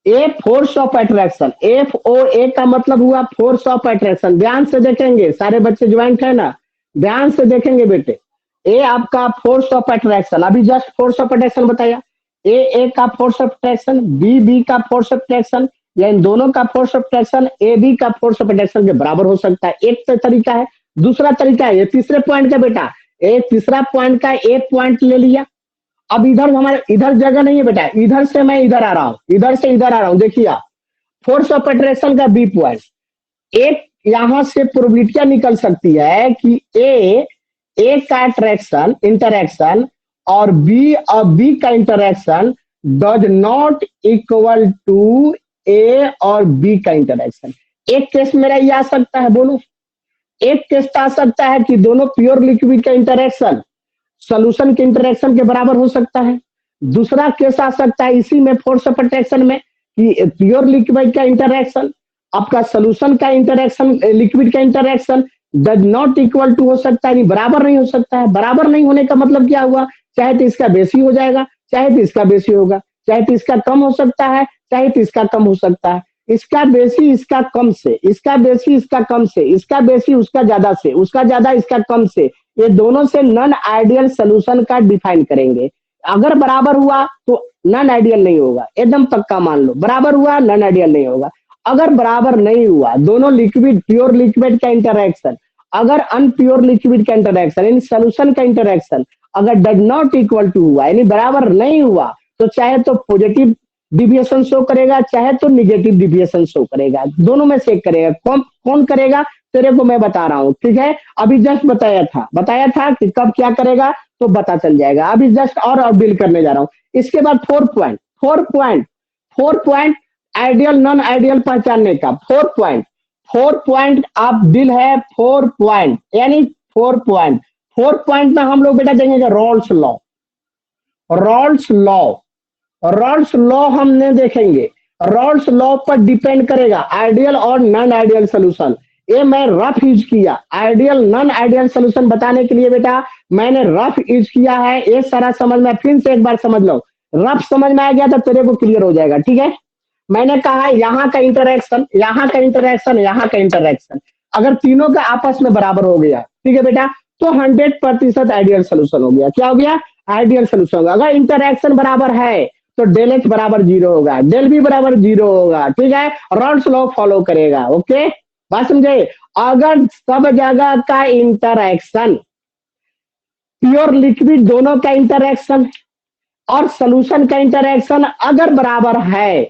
A: a force of attraction, F O A का मतलब हुआ फोर्स ऑफ अट्रैक्शन। ध्यान से देखेंगे, सारे बच्चे ज्वाइंट है ना, ध्यान से देखेंगे बेटे। ए आपका फोर्स ऑफ अट्रैक्शन, अभी जस्ट फोर्स ऑफ अट्रैक्शन बताया। ए का फोर्स ऑफ अट्रैक्शन, बी का फोर्स ऑफ अट्रैक्शन, या इन दोनों का force of attraction A B का फोर्स ऑफ अट्रैक्शन के बराबर हो सकता है। एक तो तरीका है। दूसरा तरीका है, ये तीसरे पॉइंट का बेटा, ए तीसरा पॉइंट का एक पॉइंट ले लिया। अब इधर हमारे इधर जगह नहीं है बेटा, इधर से मैं इधर आ रहा हूं, इधर से इधर आ रहा हूं। देखिए आप, फोर्स ऑफ अट्रैक्शन का बी पॉइंट, एक यहां से प्रोबेबिलिटी निकल सकती है कि ए का अट्रैक्शन इंटरैक्शन और बी का interaction does not equal to A और बी का इंटरैक्शन। एक केस मेरा ये आ सकता है, बोलो, एक केस आ सकता है कि दोनों प्योर लिक्विड का इंटरैक्शन सॉल्यूशन के इंटरैक्शन के बराबर हो सकता है। दूसरा केस आ सकता है इसी में फोर्स ऑफ अट्रैक्शन में कि प्योर लिक्विड का इंटरैक्शन आपका सॉल्यूशन का इंटरैक्शन, लिक्विड का interaction does not equal to हो सकता है, बराबर नहीं हो सकता है। बराबर नहीं होने का मतलब क्या हुआ, चाहे तो इसका बेसी हो जाएगा, चाहे तो इसका बेसी होगा, चाहे तो इसका कम हो सकता है, चाहे तो इसका कम हो सकता है। इसका बेसी इसका कम से, इसका बेसी इसका कम से, इसका बेसी उसका ज्यादा से, उसका ज्यादा इसका कम से, ये दोनों से नॉन आइडियल सोल्यूशन का डिफाइन करेंगे। अगर बराबर हुआ तो नॉन आइडियल नहीं होगा, एकदम पक्का मान लो। बराबर हुआ नॉन आइडियल नहीं होगा। अगर बराबर नहीं हुआ, दोनों लिक्विड प्योर लिक्विड का इंटरैक्शन, अगर अनप्योर लिक्विड का इंटरैक्शन यानी सोल्यूशन का इंटरैक्शन अगर डज नॉट इक्वल टू हुआ यानी बराबर नहीं हुआ, तो चाहे तो पॉजिटिव डिविएशन शो करेगा, चाहे तो निगेटिव डिविएशन शो करेगा। दोनों में से एक करेगा। कौन करेगा तेरे को मैं बता रहा हूँ, ठीक है। अभी जस्ट बताया था कि कब क्या करेगा तो पता चल जाएगा। अभी जस्ट और बिल करने जा रहा हूँ। इसके बाद four point ideal non ideal पहचानने का। फोर पॉइंट आप दिल है, 4 पॉइंट यानी 4 पॉइंट में हम लोग बेटा देखेंगे रॉल्स लॉ हमने देखेंगे। रॉल्स लॉ पर डिपेंड करेगा आइडियल और नॉन आइडियल सोल्यूशन। ये मैं रफ यूज किया, आइडियल नॉन आइडियल सोल्यूशन बताने के लिए बेटा मैंने रफ यूज किया है। ये सारा समझ में, फिर से एक बार समझ लो, रफ समझ में आ गया तो तेरे को क्लियर हो जाएगा, ठीक है। मैंने कहा यहाँ का इंटरैक्शन, यहाँ का इंटरैक्शन, यहाँ का इंटरैक्शन अगर तीनों का आपस में बराबर हो गया, ठीक है बेटा, तो 100% आइडियल सोल्यूशन हो गया। क्या हो गया, आइडियल सोल्यूशन होगा। अगर इंटरैक्शन बराबर है तो डेल एच बराबर 0 होगा, डेल बी बराबर 0 होगा, ठीक है। रॉल्स लॉ फॉलो करेगा, ओके, बात समझे। अगर सब जगह का इंटरैक्शन प्योर लिक्विड दोनों का इंटरैक्शन और सोल्यूशन का इंटरैक्शन अगर बराबर है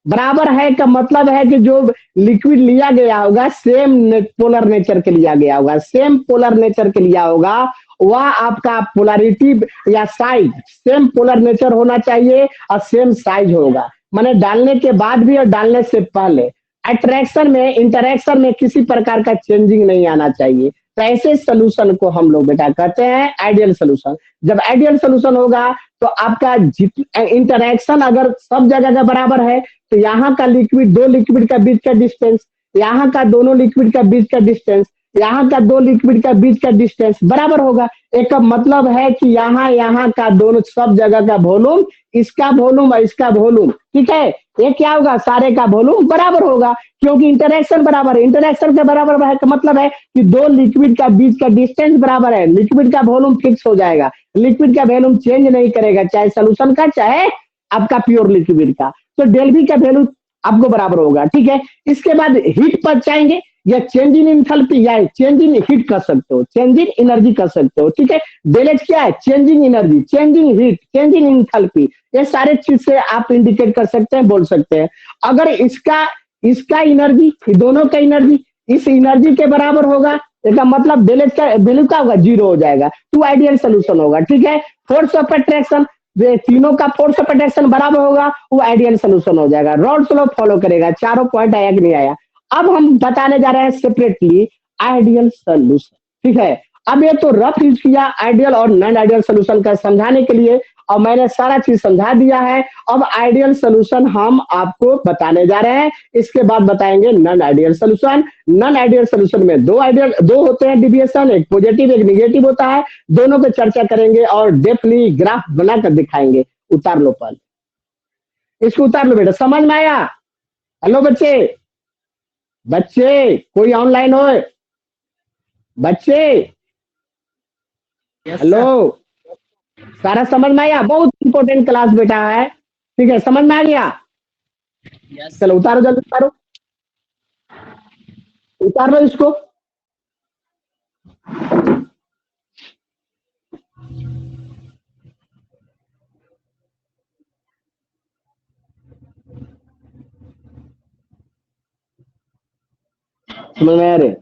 A: का मतलब है कि जो लिक्विड लिया गया होगा सेम पोलर नेचर के लिया गया होगा, सेम पोलर नेचर के लिया होगा, वह आपका पोलैरिटी या साइज सेम पोलर नेचर होना चाहिए और सेम साइज होगा। माने डालने के बाद भी और डालने से पहले अट्रैक्शन में, इंटरैक्शन में किसी प्रकार का चेंजिंग नहीं आना चाहिए। तो ऐसे सोल्यूशन को हम लोग बेटा कहते हैं आइडियल सोल्यूशन। जब आइडियल सोल्यूशन होगा तो आपका इंटरैक्शन अगर सब जगह का बराबर है तो यहाँ का लिक्विड, दो लिक्विड का बीच का डिस्टेंस, यहाँ का दोनों लिक्विड का बीच का डिस्टेंस, यहाँ का दो लिक्विड का बीच का डिस्टेंस बराबर होगा। एक मतलब है कि यहाँ का दोनों सब जगह का वॉल्यूम, इसका वॉल्यूम और इसका वॉल्यूम, ठीक है, ये क्या होगा, सारे का वॉल्यूम बराबर होगा क्योंकि इंटरैक्शन बराबर है। इंटरैक्शन के बराबर है का मतलब है कि दो लिक्विड का बीच का डिस्टेंस बराबर है, लिक्विड का वॉल्यूम फिक्स हो जाएगा, लिक्विड का वॉल्यूम चेंज नहीं करेगा, चाहे सोल्यूशन का चाहे आपका प्योर लिक्विड का। तो डेल बी का वैल्यू आपको बराबर होगा, ठीक है। इसके बाद हीट पर जाएंगे, या चेंज इन इंथैल्पी या चेंज इन हीट कर सकते हो, चेंज इन एनर्जी कर सकते हो, ठीक है। डेल एच क्या है, changing energy, changing heat, changing enthalpy, ये सारे चीज से आप इंडिकेट कर सकते हैं, बोल सकते हैं। अगर इसका एनर्जी, दोनों का एनर्जी इस एनर्जी के बराबर होगा इसका मतलब वैल्यू का होगा, जीरो हो जाएगा, तो आइडियल सोल्यूशन होगा। ठीक है, फोर्स ऑफ अट्रैक्शन, तीनों का फोर्स ऑफ अट्रैक्शन बराबर होगा, वो आइडियल सोल्यूशन हो जाएगा। रॉल्स लॉ फॉलो करेगा। चारों पॉइंट आया कि नहीं आया? अब हम बताने जा रहे हैं सेपरेटली आइडियल सोल्यूशन। ठीक है, अब ये तो रफ यूज किया आइडियल और नॉन आइडियल सोल्यूशन का समझाने के लिए, और मैंने सारा चीज समझा दिया है। अब आइडियल सोल्यूशन हम आपको बताने जा रहे हैं, इसके बाद बताएंगे non ideal solution. Non ideal solution में दो होते हैं डिविएशन, एक पॉजिटिव एक निगेटिव होता है। दोनों पे चर्चा करेंगे और डेफली ग्राफ बनाकर दिखाएंगे। उतार लो पहले, इसको उतार लो बेटा, समझ में आया? हेलो बच्चे, बच्चे कोई ऑनलाइन हो? बच्चे
B: यस
A: हेलो,
B: सर।
A: सारा समझ में आया? बहुत इंपॉर्टेंट क्लास बेटा है। ठीक है, समझ में आ गया?
B: यस
A: चलो
B: सर।
A: उतारो, जल्दी उतारो, उतार लो इसको। समझ में आ रहे?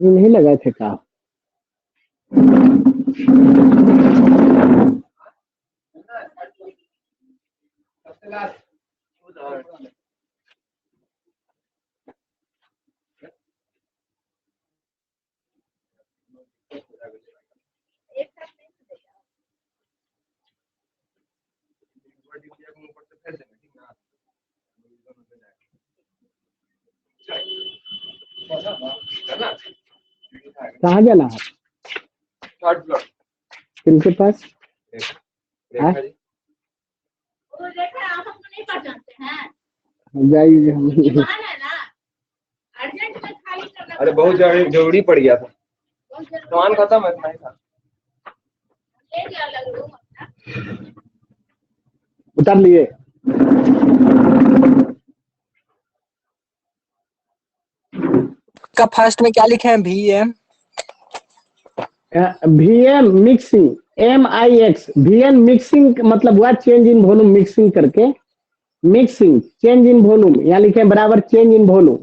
A: ये नहीं लगाए थे का? कहाँ जाना है? किनके पास? हाँ? जाइए हम।
B: अरे बहुत जरूरी पड़ गया था, सामान खत्म है नहीं था।
A: उतार लिए?
C: का फास्ट में क्या लिखे हैं? VN।
A: VN mixing, MIX, VN mixing मतलब हुआ चेंज इन वॉल्यूम, मिक्सिंग करके मिक्सिंग चेंज इन वॉल्यूम, यहाँ लिखे हैं बराबर चेंज इन वॉल्यूम।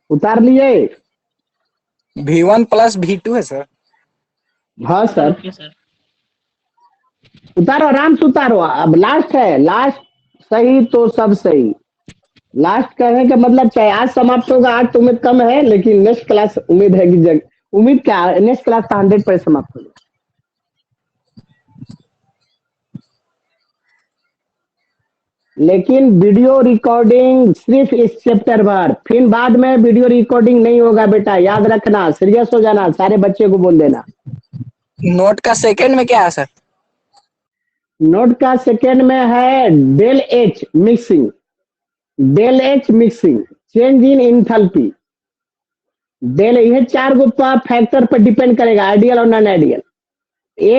A: उतार लिए?
C: V1 प्लस V2 है सर।
A: हाँ सर,
B: ओके सर।
A: उतारो आराम से उतारो। अब लास्ट है, लास्ट सही तो सब सही। लास्ट कहने का मतलब चाहे आज समाप्त होगा, आज तो उम्मीद कम है, लेकिन नेक्स्ट क्लास उम्मीद है कि उम्मीद क्या, नेक्स्ट क्लास का 100% समाप्त होगा। लेकिन वीडियो रिकॉर्डिंग सिर्फ इस चैप्टर भर, फिर बाद में वीडियो रिकॉर्डिंग नहीं होगा बेटा, याद रखना, सीरियस हो जाना, सारे बच्चे को बोल देना।
C: नोट का सेकंड में क्या है सर?
A: नोट का सेकेंड में है del H mixing, del H mixing, change in enthalpy, del, ये चार गो फैक्टर पर डिपेंड करेगा, आइडियल और नॉन आइडियल।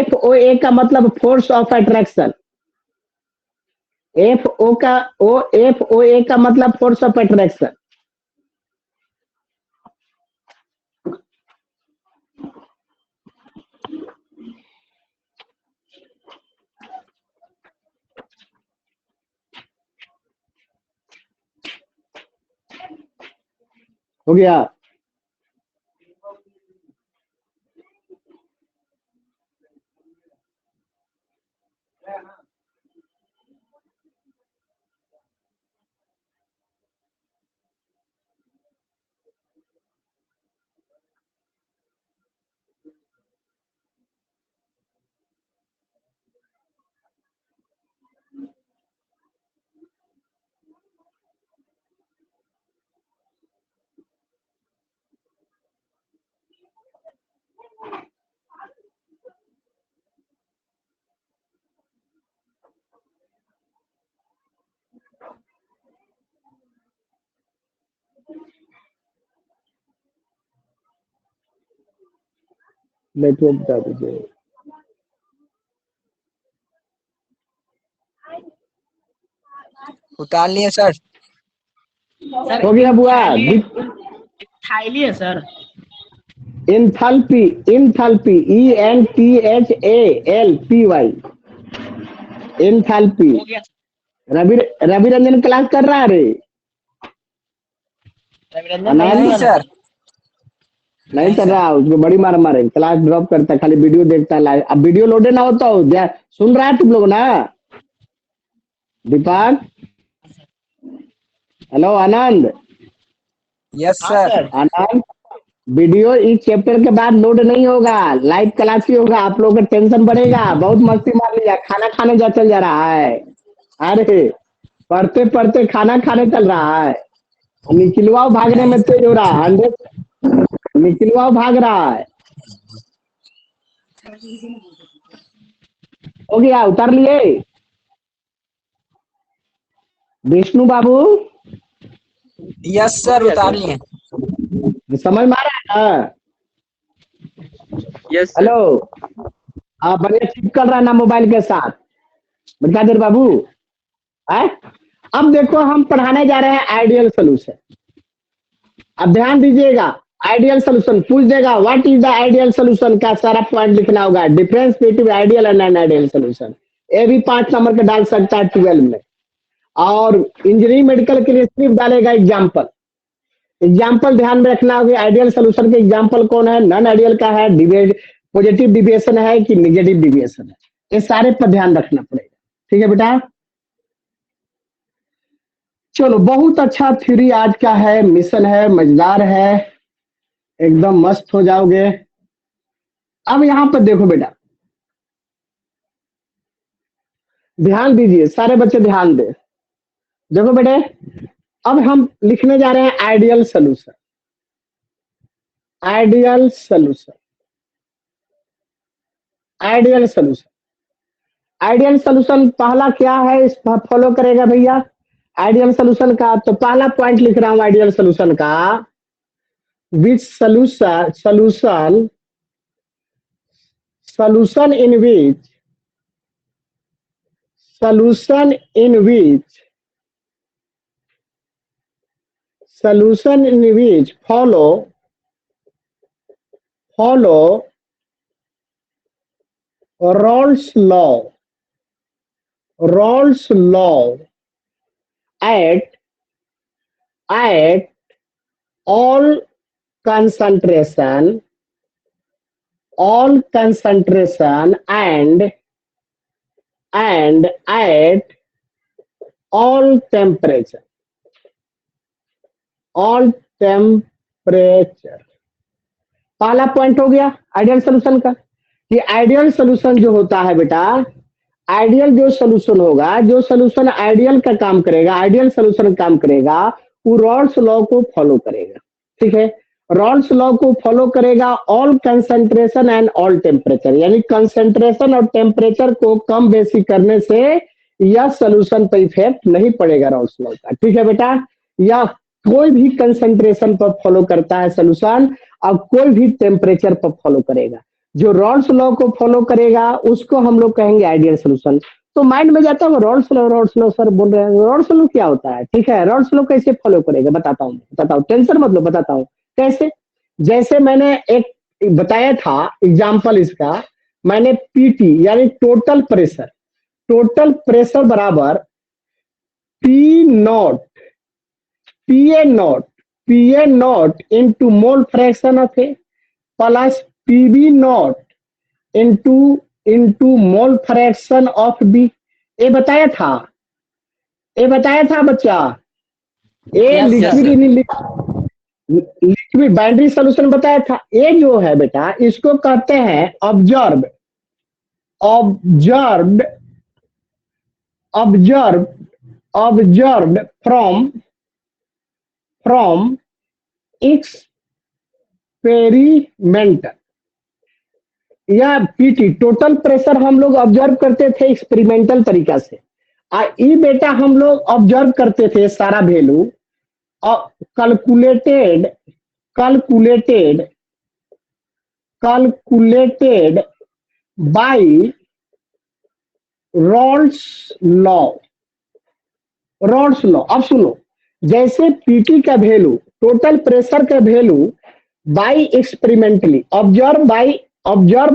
A: FOA का मतलब फोर्स ऑफ अट्रैक्शन, FOA का मतलब फोर्स ऑफ अट्रैक्शन। हो गया। बैठिए बता दीजिए।
C: उतार लिए सर।
A: हो गया बुआ।
D: थाईली है sir.
A: Enthalpy, enthalpy, ENTHALPY, enthalpy.
D: हो गया
A: रवि रवि रंजन क्लास कर रहा है रे?
D: रविरंजन
A: नहीं
C: नहीं
D: कर
C: सर।
A: नहीं कर
C: सर।
A: रहा, उसको बड़ी मार मारे, क्लास ड्रॉप करता है, खाली वीडियो देखता है लाइव। अब वीडियो लोडे ना होता हो, सुन रहा है तुम लोग ना? दीपक, हेलो आनंद,
C: यस
D: हाँ
C: सर।
D: सर।
A: आनंद, वीडियो इस चैप्टर के बाद लोड नहीं होगा, लाइव क्लास ही होगा। आप लोगों का टेंशन बढ़ेगा, बहुत मस्ती मार लिया, खाना खाने जा चल जा रहा है। अरे पढ़ते पढ़ते खाना खाने चल रहा है। निखिलवा भागने
C: नहीं
A: में
C: सर।
A: तेज हो रहा है, 100। निखिलवा भाग रहा है। हो गया, उतार लिए? विष्णु बाबू,
C: यस
B: हो
C: सर
B: गया
C: उतार
B: सर।
C: लिए।
A: समझ में आ रहा है ना?
B: Yes sir.
A: हेलो, हाँ बढ़िया चिपकल रहा ना मोबाइल के साथ, बता देर बाबू है। अब देखो हम पढ़ाने जा रहे हैं आइडियल सोल्यूशन। अब ध्यान दीजिएगा, आइडियल सोल्यूशन पूछ देगा what is the ideal solution का सारा पॉइंट लिखना होगा, difference between ideal and non ideal solution. ये भी 5 नंबर के डाल सकता है 12 में। और इंजीनियरिंग मेडिकल के लिए सिर्फ डालेगा एग्जाम्पल। एग्जाम्पल ध्यान में रखना होगा, आइडियल सोल्यूशन के एग्जाम्पल कौन है, नॉन आइडियल का है, पॉजिटिव डिविएशन है कि निगेटिव डिविएशन है, ये सारे पर ध्यान रखना पड़ेगा। ठीक है बेटा, चलो बहुत अच्छा थ्योरी आज का है, मिशन है, मजेदार है, एकदम मस्त हो जाओगे। अब यहां पर देखो बेटा, ध्यान दीजिए सारे बच्चे, ध्यान दे। देखो बेटे, अब हम लिखने जा रहे हैं ideal solution. Ideal solution, ideal solution, ideal solution पहला क्या है, इस फॉलो करेगा भैया आइडियल सोल्यूशन का। तो पहला पॉइंट लिख रहा हूं आइडियल सोल्यूशन का, विच solution in which solution in which follow Rawls law at all concentration and at all temperature, all temperature। पहला पॉइंट हो गया आइडियल सोल्यूशन का, कि आइडियल सोल्यूशन जो होता है बेटा, आइडियल जो सोल्यूशन होगा, जो सोल्यूशन आइडियल का काम करेगा, आइडियल सोल्यूशन काम करेगा, वो रॉल्स लॉ को फॉलो करेगा। ठीक है, रॉल्स लॉ को फॉलो करेगा all concentration and all temperature, यानी कंसंट्रेशन और टेम्परेचर को कम बेसी करने से यह सोल्यूशन पर इफेक्ट नहीं पड़ेगा रॉल्स लॉ का। ठीक है बेटा, यह कोई भी कंसंट्रेशन पर फॉलो करता है सोल्यूशन, और कोई भी टेम्परेचर पर फॉलो करेगा। जो रॉल्स लॉ को फॉलो करेगा उसको हम लोग कहेंगे आइडियल सोल्यूशन। तो माइंड में जाता है रॉल्स लॉ सर बोल रहे हैं, रॉल्स लॉ क्या होता है? ठीक है, रॉल्स लॉ कैसे फॉलो करेगा बताता हूँ, टेंशन मत लो, बताता हूँ कैसे। जैसे मैंने एक बताया था एग्जाम्पल इसका, मैंने पीटी यानी टोटल प्रेशर बराबर P not, P A not PA naught into mole fraction of A plus PB naught into mole fraction of B। ये बताया था, ये बताया था बच्चा। ए
C: Yes,
A: liquid
C: sir.
A: In liquid binary solution बताया था। ये जो है बेटा इसको कहते हैं observe observed observe observed from experiment या पीटी। टोटल प्रेशर हम लोग ऑब्जर्व करते थे एक्सपेरिमेंटल तरीका से। ई बेटा हम लोग ऑब्जर्व करते थे सारा value calculated calculated calculated by Rawls law. Rawls law, अब सुनो, जैसे पीटी का वैल्यू टोटल प्रेशर का value by experimentally observe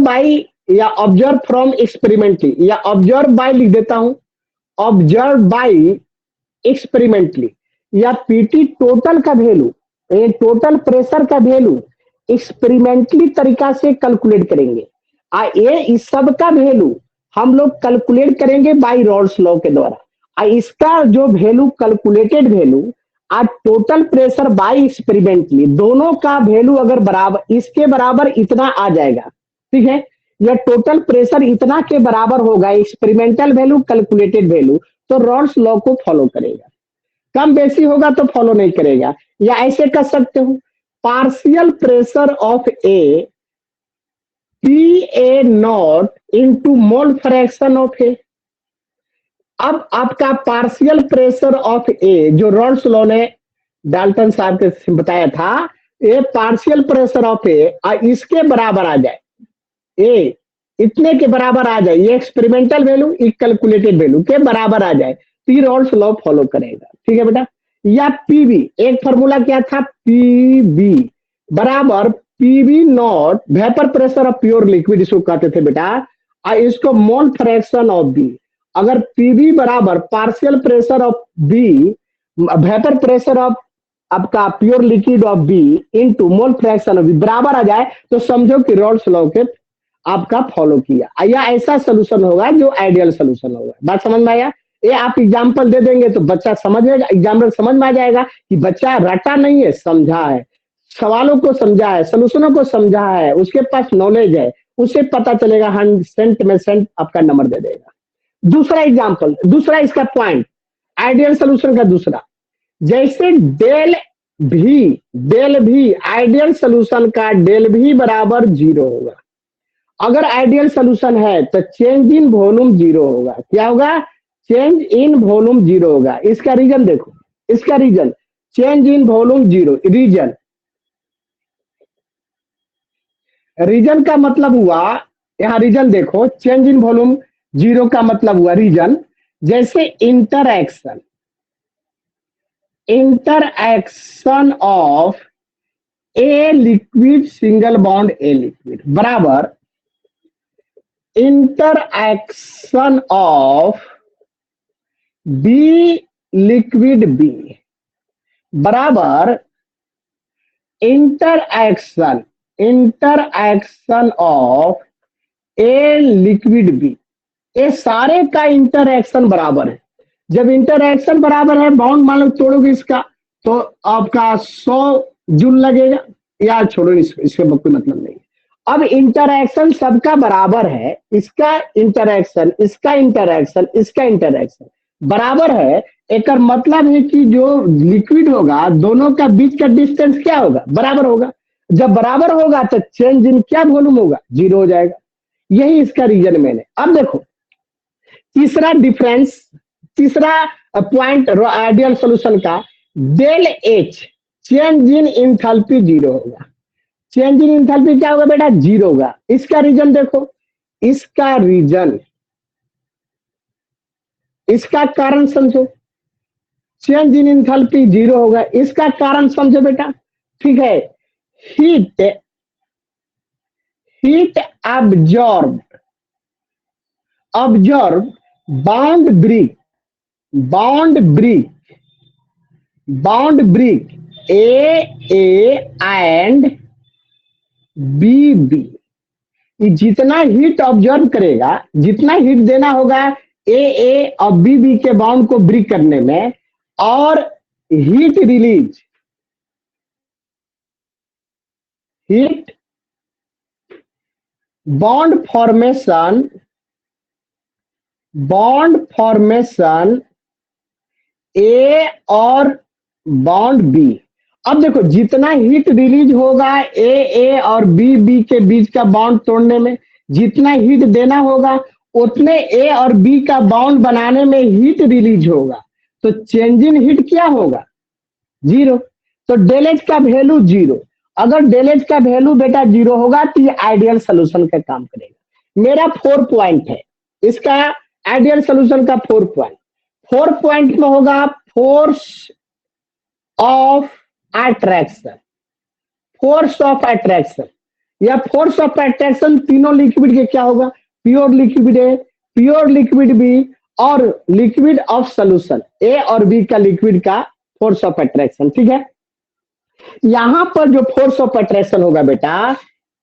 A: by या ऑब्जर्व फ्रॉम एक्सपेरिमेंटली या ऑब्जर्व बाय लिख देता हूं, ऑब्जर्व बाय एक्सपेरिमेंटली या पीटी टोटल का वैल्यू, टोटल प्रेशर का वैल्यू एक्सपेरिमेंटली तरीका से कैलकुलेट करेंगे। ये इस सब का वैल्यू हम लोग कैलकुलेट करेंगे बाय रॉल्स लॉ के द्वारा। इसका जो वैल्यू कैलकुलेटेड वैल्यू आज टोटल प्रेशर बाय एक्सपेरिमेंटली दोनों का वैल्यू अगर बराबर इसके बराबर इतना आ जाएगा, ठीक है, या टोटल प्रेशर इतना के बराबर होगा एक्सपेरिमेंटल वैल्यू कैलकुलेटेड वैल्यू, तो रॉल्स लॉ को फॉलो करेगा। कम बेसी होगा तो फॉलो नहीं करेगा। या ऐसे कर सकते हो, partial pressure of A PA not into mole fraction of A. अब आपका पार्शियल प्रेशर ऑफ ए जो रॉल्स लॉ ने डाल्टन साहब के बताया था, ये पार्शियल प्रेशर ऑफ ए इसके बराबर आ जाए, ए इतने के बराबर आ जाए, ये एक्सपेरिमेंटल वैल्यू ये कैलकुलेटेड वैल्यू के बराबर आ जाए, तो ये रॉल्स लॉ फॉलो करेगा। ठीक है बेटा। या पीबी, एक फॉर्मूला क्या था, पीबी बराबर PB not vapour pressure of pure liquid, इसको कहते थे बेटा, इसको मोल फ्रैक्शन ऑफ बी। अगर पीबी बराबर partial pressure of B vapour pressure of आपका pure liquid of B into mole fraction of B बराबर आ जाए, तो समझो कि रॉल्स लॉ के आपका फॉलो किया। या ऐसा सोल्यूशन होगा जो आइडियल सोल्यूशन होगा। बात समझ में आया? ये आप एग्जाम्पल दे देंगे तो बच्चा समझेगा, एग्जाम्पल समझ में आ जाएगा कि बच्चा रटा नहीं है, समझा है, सवालों को समझा है, सोल्यूशनों को समझा है, उसके पास नॉलेज है, उसे पता चलेगा 100% आपका नंबर दे देगा। दूसरा एग्जाम्पल, दूसरा इसका पॉइंट आइडियल सोल्यूशन का दूसरा, जैसे डेल भी आइडियल सोल्यूशन का डेल भी बराबर 0 होगा। अगर आइडियल सोल्यूशन है तो चेंज इन वॉल्यूम 0 होगा। क्या होगा? चेंज इन वॉल्यूम 0 होगा। इसका रीजन देखो, इसका reason change in volume 0, reason का मतलब हुआ, यहां रीजन देखो, चेंज इन वॉल्यूम 0 का मतलब हुआ रीजन, जैसे interaction of A liquid single bond A liquid बराबर interaction of B liquid B बराबर interaction of A liquid B. ये सारे का इंटरएक्शन बराबर है। जब इंटरएक्शन बराबर है, बाउंड मान लो तोड़ोगे इसका तो आपका 100 जूल लगेगा, या छोड़ो इसके कोई मतलब नहीं। अब इंटरएक्शन सबका बराबर है, इसका इंटरएक्शन, इसका इंटरएक्शन, इसका इंटरएक्शन बराबर है। एक मतलब है कि जो लिक्विड होगा दोनों का बीच का डिस्टेंस क्या होगा, बराबर होगा। जब बराबर होगा तो चेंज इन क्या वॉल्यूम होगा, 0 हो जाएगा। यही इसका रीजन मैंने। अब देखो तीसरा डिफरेंस, तीसरा पॉइंट आइडियल सॉल्यूशन का, del H change in enthalpy 0 होगा। चेंज इन इंथैल्पी क्या होगा बेटा, 0 होगा। इसका रीजन देखो, इसका रीजन, इसका कारण समझो, चेंज इन इंथैल्पी 0 होगा, इसका कारण समझो बेटा। ठीक है, heat absorb bond break A and B B. जितना हीट ऑब्जर्व करेगा, जितना हीट देना होगा ए और बी के बाउंड को ब्रेक करने में, और heat release, heat bond formation A और बॉन्ड बी। अब देखो जितना हीट रिलीज होगा ए और बी के बीच का बॉन्ड तोड़ने में, जितना हीट देना होगा उतने ए और बी का बॉन्ड बनाने में हीट रिलीज होगा। तो चेंज इन हीट क्या होगा? जीरो। तो डेल एच का वैल्यू जीरो। अगर डेल एच का वैल्यू बेटा जीरो होगा तो ये आइडियल सोल्यूशन का काम करेगा। मेरा 4 पॉइंट है इसका, आइडियल सोल्यूशन का 4 पॉइंट। 4 पॉइंट में होगा force of attraction. Force of attraction या फोर्स ऑफ अट्रैक्शन तीनों लिक्विड के क्या होगा? Pure liquid A, pure liquid B और लिक्विड ऑफ सोल्यूशन ए और बी का लिक्विड का फोर्स ऑफ अट्रैक्शन। ठीक है, यहां पर जो फोर्स ऑफ अट्रैक्शन होगा बेटा,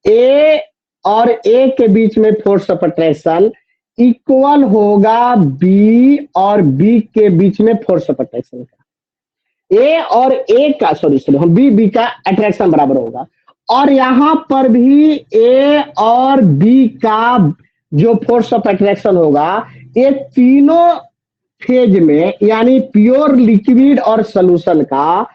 A: ए और ए के बीच में फोर्स ऑफ अट्रैक्शन इक्वल होगा बी और बी के बीच में फोर्स ऑफ अट्रैक्शन का। ए और ए का सॉरी बी का अट्रैक्शन बराबर होगा। और यहां पर भी ए और बी का जो फोर्स ऑफ अट्रैक्शन होगा, ये तीनों फेज में यानी प्योर लिक्विड और सोल्यूशन का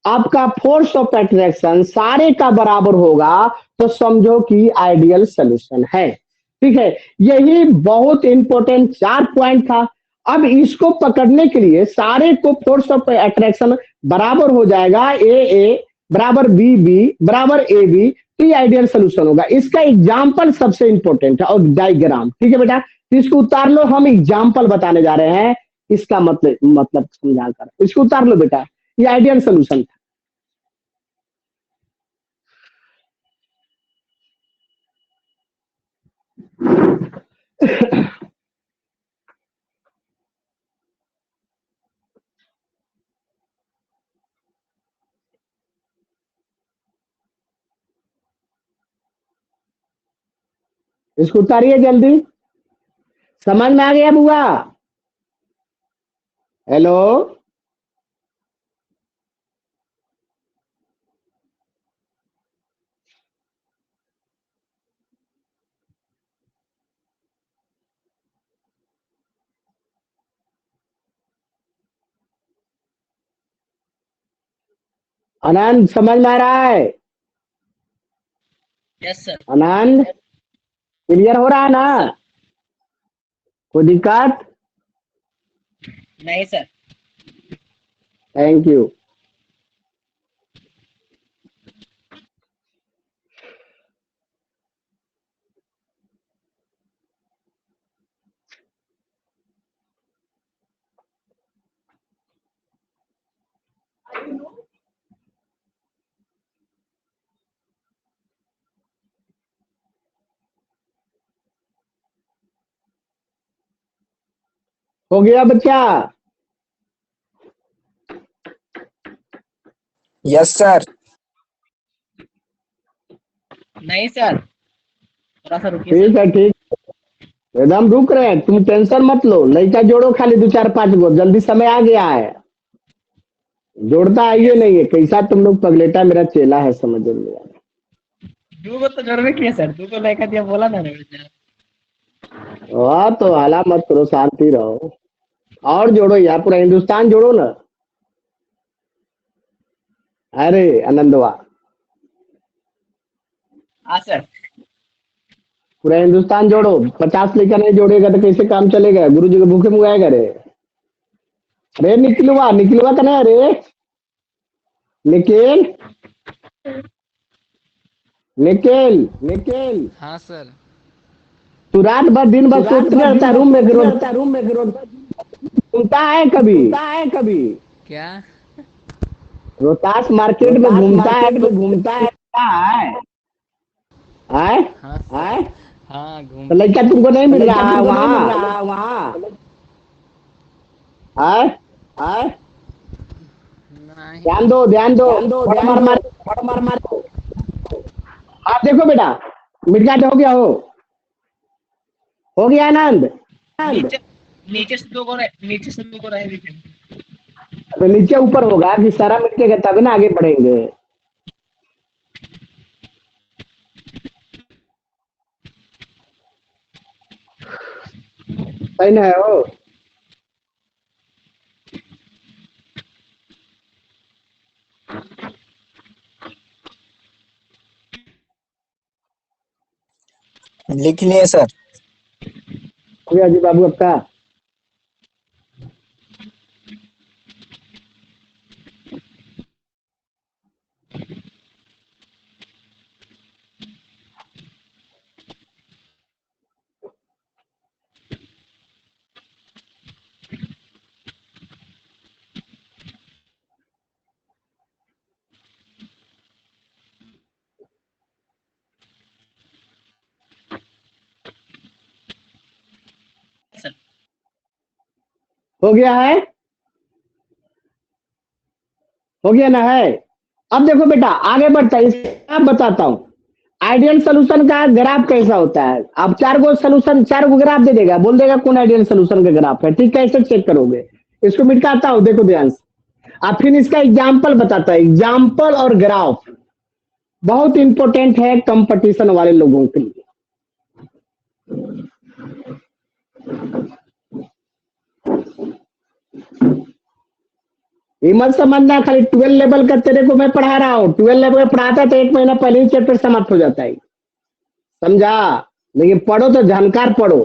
A: आपका फोर्स ऑफ अट्रैक्शन सारे का बराबर होगा, तो समझो कि आइडियल सोल्यूशन है। ठीक है, यही बहुत इंपॉर्टेंट 4 पॉइंट था। अब इसको पकड़ने के लिए सारे को फोर्स ऑफ अट्रैक्शन बराबर हो जाएगा, ए बराबर बी बराबर ए बी, तो ये आइडियल सोल्यूशन होगा। इसका एग्जाम्पल सबसे इंपॉर्टेंट है और डायग्राम। ठीक है बेटा, तो इसको उतार लो, हम एग्जाम्पल बताने जा रहे हैं, इसका मतलब समझा कर इसको उतार लो बेटा, ये आइडियल सोल्यूशन था। इसको उतारिए जल्दी, समझ में आ गया बुआ? हेलो, आनंद समझ में आ रहा है?
D: Yes sir.
A: आनंद क्लियर हो रहा है ना? कोई दिक्कत?
D: नहीं सर।
A: Thank you. हो गया बच्चा?
C: Yes sir.
D: नहीं सर, थोड़ा सा रुकिए
A: ठीक
D: सर।
A: है, ठीक, एकदम रुक रहे हैं, तुम टेंशन मत लो। लड़का जोड़ो खाली 2 4 5 गो, जल्दी समय आ गया है। जोड़ता आइए नहीं है, कैसा तुम लोग पगलेटा मेरा चेला है, समझ में नहीं आ रहा।
D: दो तो जोड़वे किए सर, दो लेकर दिया बोला ना बेटा।
A: हाँ तो हाला मत करो, शांति रहो। और जोड़ो यार, पूरा हिंदुस्तान जोड़ो ना। अरे आनंदवा,
D: हाँ सर।
A: पूरा हिंदुस्तान जोड़ो। 50 लेकर नहीं जोड़ेगा तो कैसे काम चलेगा? गुरु जी को भूखे मुआएगा रे। अरे निकलवा का नहीं, अरे निखिल, निखिल निखिल,
E: हाँ सर।
A: तू रात भर दिन भर सोचते रहता है, रूम में घूमता है कभी?
E: क्या?
A: रोहतास मार्केट में घूमता है क्या है? आए
E: हाँ सर।
A: आए
E: हाँ घूम।
A: तो लड़का तुमको नहीं मिल रहा है वहाँ? आए आए ध्यान दो ध्यान दो मार आप देखो बेटा, मिट गया हो गया हो गया आनंद।
D: नीचे नीचे से दो को नीचे से दो को रहे नीचे।
A: तो नीचे ऊपर होगा कि सारा मिटेगा तब ना आगे बढ़ेंगे। सही ना है वो।
C: लिख लिए सर।
A: हो गया जी बाबू आपका।
D: सर
A: हो गया है, हो गया ना है। अब देखो बेटा आगे बढ़ता है, इसका बताता हूँ। आइडियल सोल्यूशन का ग्राफ कैसा होता है। आप चार गो सोल्यूशन, चार गो ग्राफ दे देगा, बोल देगा कौन आइडियल सोल्यूशन का ग्राफ है। ठीक, कैसे चेक करोगे इसको मिटाता हूँ, देखो ध्यान से। अब फिर इसका एग्जाम्पल बताता है। एग्जाम्पल और ग्राफ बहुत इंपॉर्टेंट है कंपटीशन वाले लोगों के लिए। ये मत समझना खाली 12 लेवल का तेरे को मैं पढ़ा रहा हूँ। 12 लेवल का पढ़ाता तो 1 महीना पहले ही चैप्टर समाप्त हो जाता है, समझा। लेकिन पढ़ो तो जानकार पढ़ो,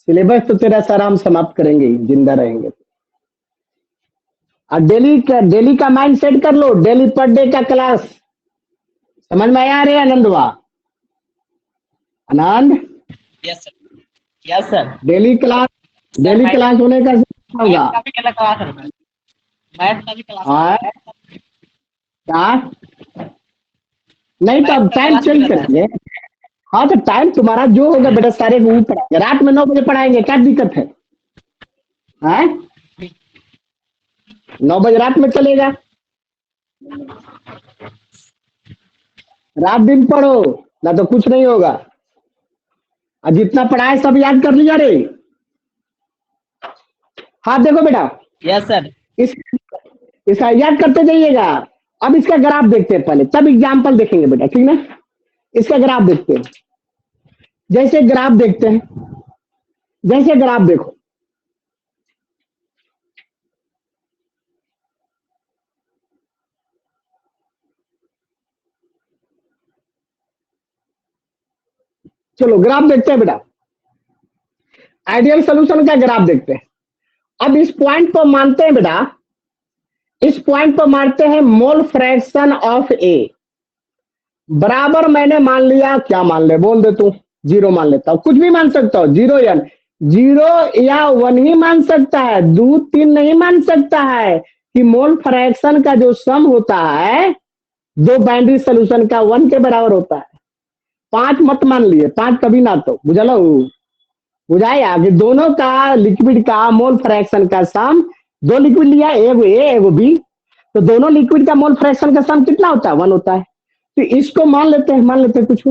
A: सिलेबस तो तेरा सारा हम समाप्त करेंगे जिंदा रहेंगे। और डेली का माइंड सेट कर लो, डेली पर डे का क्लास। समझ में आया रे आनंदवा? Anand,
D: yes sir yes sir.
A: Daily class होने का होगा।
D: मैथ का भी क्लास करा सर, मैथ का भी क्लास
A: हाँ क्या? नहीं तो अब
D: मैथ का
A: टाइम
D: क्लास भी
A: चेंज
D: रहता है।
A: करेंगे। हाँ तो टाइम तुम्हारा जो होगा बेटा सारे को पढ़ाएंगे। रात में 9 बजे पढ़ाएंगे, क्या दिक्कत है? हाँ 9 बजे रात में चलेगा। रात दिन पढ़ो ना तो कुछ नहीं होगा। और जितना पढ़ाए सब याद कर लिया रे। हाँ देखो बेटा,
D: यस सर।
A: इस इसका याद करते जाइएगा। अब इसका ग्राफ देखते हैं पहले, तब एग्जाम्पल देखेंगे बेटा, ठीक ना। इसका ग्राफ देखते हैं। जैसे ग्राफ देखते हैं, जैसे ग्राफ देखो, चलो ग्राफ देखते हैं बेटा। आइडियल सोल्यूशन का ग्राफ देखते हैं। अब इस पॉइंट पर मानते हैं बेटा, इस पॉइंट पर मानते हैं मोल फ्रैक्शन ऑफ ए बराबर, मैंने मान लिया, क्या मान ले बोल दे तू, 0 मान लेता हूं। कुछ भी मान सकता हो, 0 या 1 ही मान सकता है, 2 3 नहीं मान सकता है। कि मोल फ्रैक्शन का जो सम होता है दो बाइनरी सोल्यूशन का 1 के बराबर होता है। 5 मत मान लिए, 5 कभी ना, तो बुझलो बुझाया कि दोनों का लिक्विड का मोल फ्रैक्शन का सम, दो लिक्विड लिया, एगो ए एगो बी, तो दोनों लिक्विड का मोल फ्रैक्शन का सम कितना होता है? 1 होता है। तो इसको मान लेते हैं कुछ,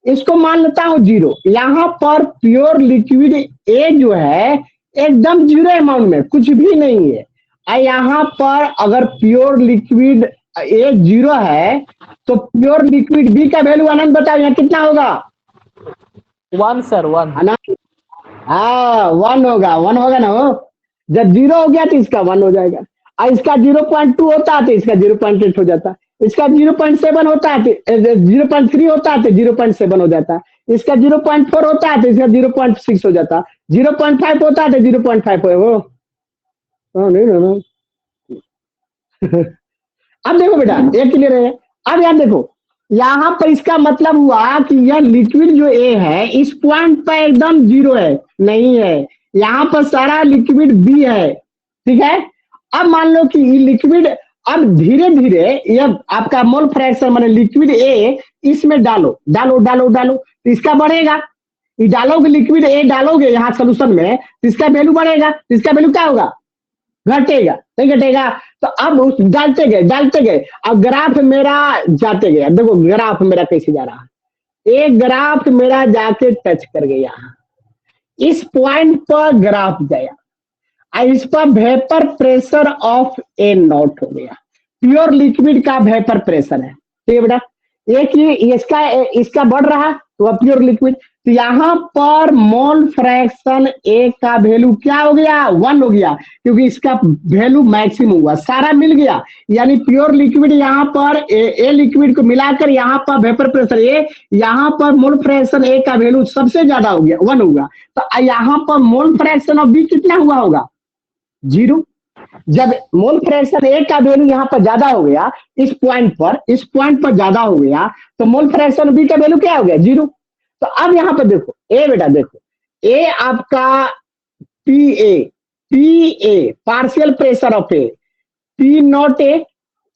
A: इसको मान लेता हूं 0। यहां पर प्योर लिक्विड ए जो है एकदम 0 अमाउंट में, कुछ भी नहीं है। और यहाँ पर अगर प्योर लिक्विड ए 0 है तो प्योर लिक्विड बी का वैल्यू आनंद बताओ यहाँ कितना होगा?
D: 1 सर 1।
A: हाँ 1 होगा ना हो। जब 0 हो गया तो इसका 1 हो जाएगा। और इसका 0.2 होता है तो इसका 0.8 हो जाता है। इसका 0.7 होता है तो 0.3 होता है तो 0.7 हो जाता है। इसका 0.4 होता है तो इसका 0.6 हो जाता है। 0.5 होता है तो 0.5 हो। नहीं ना अब देखो बेटा ये क्लियर है। अब यार देखो, यहाँ पर इसका मतलब हुआ कि यह लिक्विड जो ए है इस पॉइंट पर एकदम 0 है, नहीं है। यहाँ पर सारा लिक्विड बी है, ठीक है। अब मान लो कि लिक्विड, अब धीरे धीरे यह आपका मोल फ्रैक्शन माने लिक्विड ए इसमें डालो डालो डालो डालो तो इसका बढ़ेगा। ये डालोगे लिक्विड ए डालोगे यहाँ सोल्यूशन में तो इसका वैल्यू बढ़ेगा, तो इसका वैल्यू क्या होगा? घटेगा, नहीं घटेगा। तो अब उस डालते गए, अब ग्राफ मेरा जाते गया, देखो ग्राफ मेरा कैसे जा रहा है, एक ग्राफ मेरा जाके टच कर गया, इस पॉइंट पर ग्राफ गया, इस पर vapour pressure of A not हो गया, प्योर लिक्विड का वेपर प्रेशर है, ठीक है बेटा। एक ही इसका बढ़ रहा तो वह प्योर लिक्विड, तो यहाँ पर मोल फ्रैक्शन ए का वैल्यू क्या हो गया, 1 हो गया, क्योंकि इसका वैल्यू मैक्सिमम हुआ, सारा मिल गया, यानी प्योर लिक्विड यहाँ पर ए लिक्विड को मिलाकर यहाँ पर वेपर प्रेशर ए, यहाँ पर मोल फ्रैक्शन ए का वैल्यू सबसे ज्यादा हो गया, 1 होगा, तो यहाँ पर मोल फ्रैक्शन ऑफ बी कितना हुआ होगा, 0। जब मोल फ्रैक्शन ए का वैल्यू यहाँ पर ज्यादा हो गया, इस पॉइंट पर ज्यादा हो गया, तो मोल फ्रैक्शन बी का वैल्यू क्या हो गया, 0। तो अब यहाँ पर देखो ए, बेटा देखो ए आपका P A partial pressure of A, P not A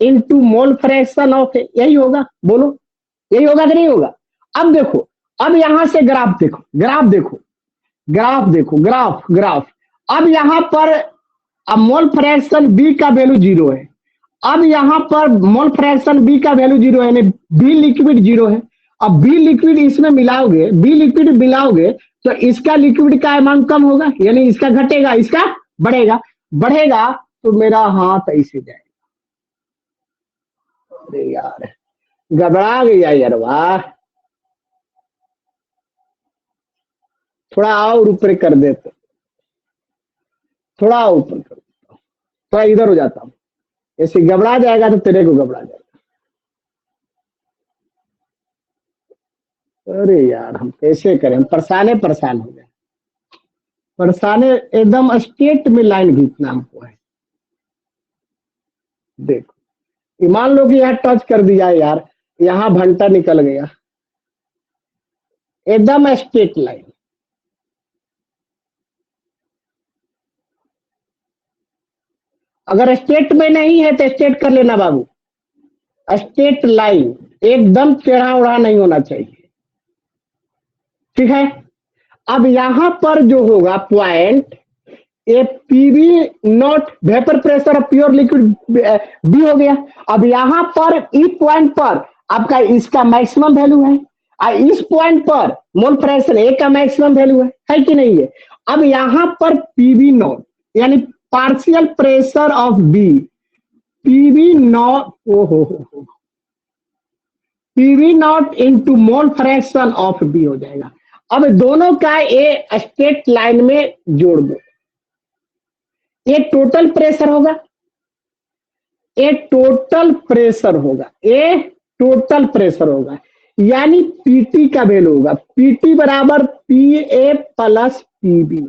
A: into mole fraction of A, यही होगा, बोलो यही होगा कि नहीं होगा। अब देखो, अब यहां से ग्राफ देखो, ग्राफ, अब यहां पर अब मोल फ्रैक्शन बी का वैल्यू 0 है, अब यहां पर मोल फ्रैक्शन बी का वैल्यू 0 है, यानी बी लिक्विड 0 है। अब बी लिक्विड इसमें मिलाओगे तो इसका लिक्विड का अमाउंट कम होगा, यानी इसका घटेगा, इसका बढ़ेगा, तो मेरा हाथ ऐसे जाएगा। अरे यार घबरा गया यार, वाह, थोड़ा और ऊपर कर देते, थोड़ा ऊपर कर देता हूं, थोड़ा इधर हो जाता हूं, ऐसे घबरा जाएगा तो तेरे को घबरा जाएगा। अरे यार हम कैसे करें, परेशान हो गए, परेशाने एकदम स्ट्रेट में लाइन खींचना हमको है। देखो मान लो कि यह टच कर दिया यार, यहाँ भंटा निकल गया, एकदम स्ट्रेट लाइन। अगर स्ट्रेट में नहीं है तो स्ट्रेट कर लेना बाबू, स्ट्रेट लाइन एकदम टेढ़ा उड़ा नहीं होना चाहिए, ठीक है। अब यहां पर जो होगा point A PV naught vapour pressure of pure liquid B हो गया। अब यहां पर ई पॉइंट पर आपका इसका मैक्सिमम वैल्यू है, और इस पॉइंट पर मोल फ्रैक्शन ए का मैक्सिमम वैल्यू है कि नहीं है। अब यहां पर पीवी नॉट यानी partial pressure of B, PV naught PV naught into mole fraction of B हो जाएगा। अब दोनों का ए स्ट्रेट लाइन में जोड़ दो, ये टोटल प्रेशर होगा, ये टोटल प्रेशर होगा, यानी पीटी का वैल्यू होगा, पीटी बराबर पी ए प्लस पीबी।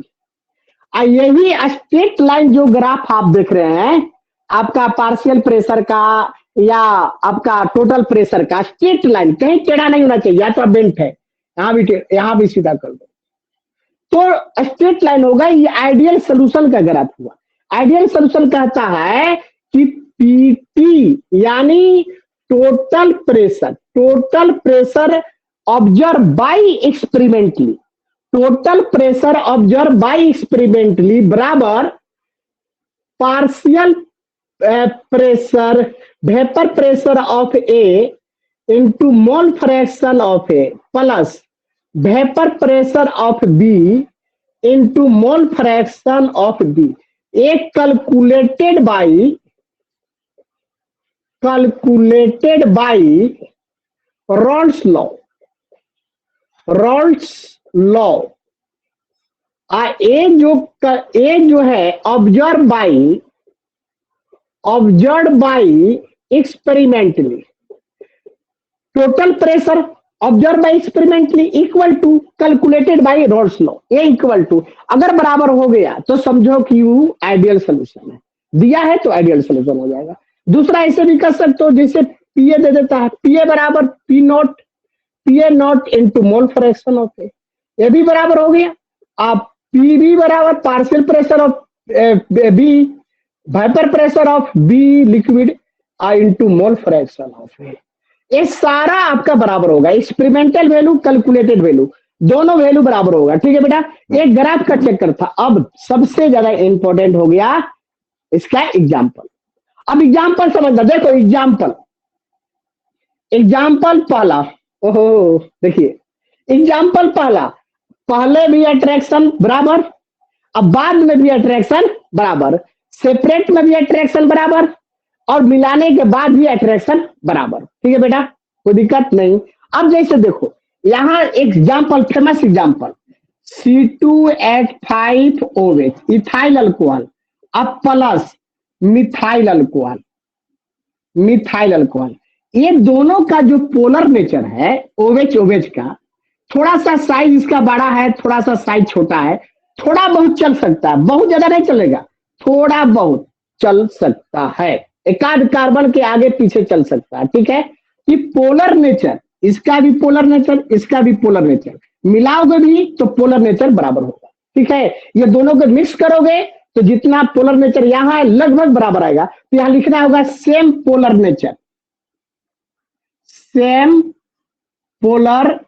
A: यही स्ट्रेट लाइन जो ग्राफ आप देख रहे हैं, आपका पार्शियल प्रेशर का या आपका टोटल प्रेशर का स्ट्रेट लाइन, कहीं टेढ़ा नहीं होना चाहिए, या तो बेंट है, यहाँ भी सीधा कर दो तो स्ट्रेट लाइन होगा। ये आइडियल सोल्यूशन का ग्राफ हुआ। आइडियल सोल्यूशन कहता है कि पीटी यानी total pressure observe by experimentally, बराबर partial pressure vapour pressure of A into mole fraction of A plus vapour pressure of B into mole fraction of B, एक calculated by Raoult's law. ए जो है observe by experimentally, total pressure observe by experimentally equal to calculated by Raoult's law, ए equal to, अगर बराबर हो गया तो समझो कि वो आइडियल सोल्यूशन है, दिया है तो आइडियल सोल्यूशन हो जाएगा। दूसरा ऐसे भी कर सकते हो, जैसे पीए दे देता है, पीए बराबर P not into mole fraction of A, ये भी बराबर हो गया। आप पीबी बराबर partial pressure of B vapour pressure of B liquid into mole fraction of A, ये सारा आपका बराबर होगा। एक्सपेरिमेंटल वैल्यू, कैलकुलेटेड वैल्यू, दोनों वैल्यू बराबर होगा, ठीक है बेटा। एक ग्राफ का चक्कर था। अब सबसे ज्यादा इंपॉर्टेंट हो गया इसका एग्जाम्पल। अब एग्जाम्पल समझना, देखो एग्जाम्पल, एग्जाम्पल पहला, ओहो देखिए एग्जाम्पल पहला, पहले भी अट्रैक्शन बराबर, अब बाद में भी अट्रैक्शन बराबर, सेपरेट में भी अट्रैक्शन बराबर, और मिलाने के बाद भी अट्रैक्शन बराबर। ठीक है बेटा, कोई दिक्कत नहीं। अब जैसे देखो यहाँ example, famous example, C2H5OH ethyl alcohol, अब plus methyl alcohol, methyl alcohol, ये दोनों का जो पोलर नेचर है OH OH का, थोड़ा सा साइज इसका बड़ा है, थोड़ा सा साइज छोटा है, थोड़ा बहुत चल सकता है, बहुत ज्यादा नहीं चलेगा, थोड़ा बहुत चल सकता है, एक आध कार्बन के आगे पीछे चल सकता है। ठीक है, कि पोलर नेचर, इसका भी पोलर नेचर, इसका भी पोलर नेचर, मिलाओगे भी तो पोलर नेचर बराबर होगा। ठीक है, ये दोनों को मिक्स करोगे तो जितना पोलर नेचर यहाँ है लगभग बराबर आएगा। तो यहां लिखना होगा same polar nature, same polar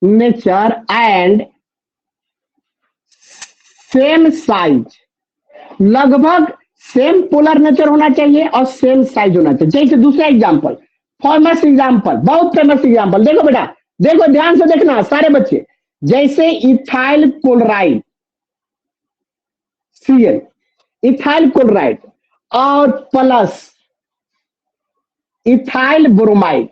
A: nature and same size, लगभग सेम पोलर नेचर होना चाहिए और सेम साइज होना चाहिए। जैसे दूसरा एग्जांपल, फेमस एग्जांपल, बहुत फेमस एग्जांपल, देखो बेटा, देखो ध्यान से देखना सारे बच्चे, जैसे ethyl chloride Cl, ethyl chloride और प्लस इथाइल ब्रोमाइड।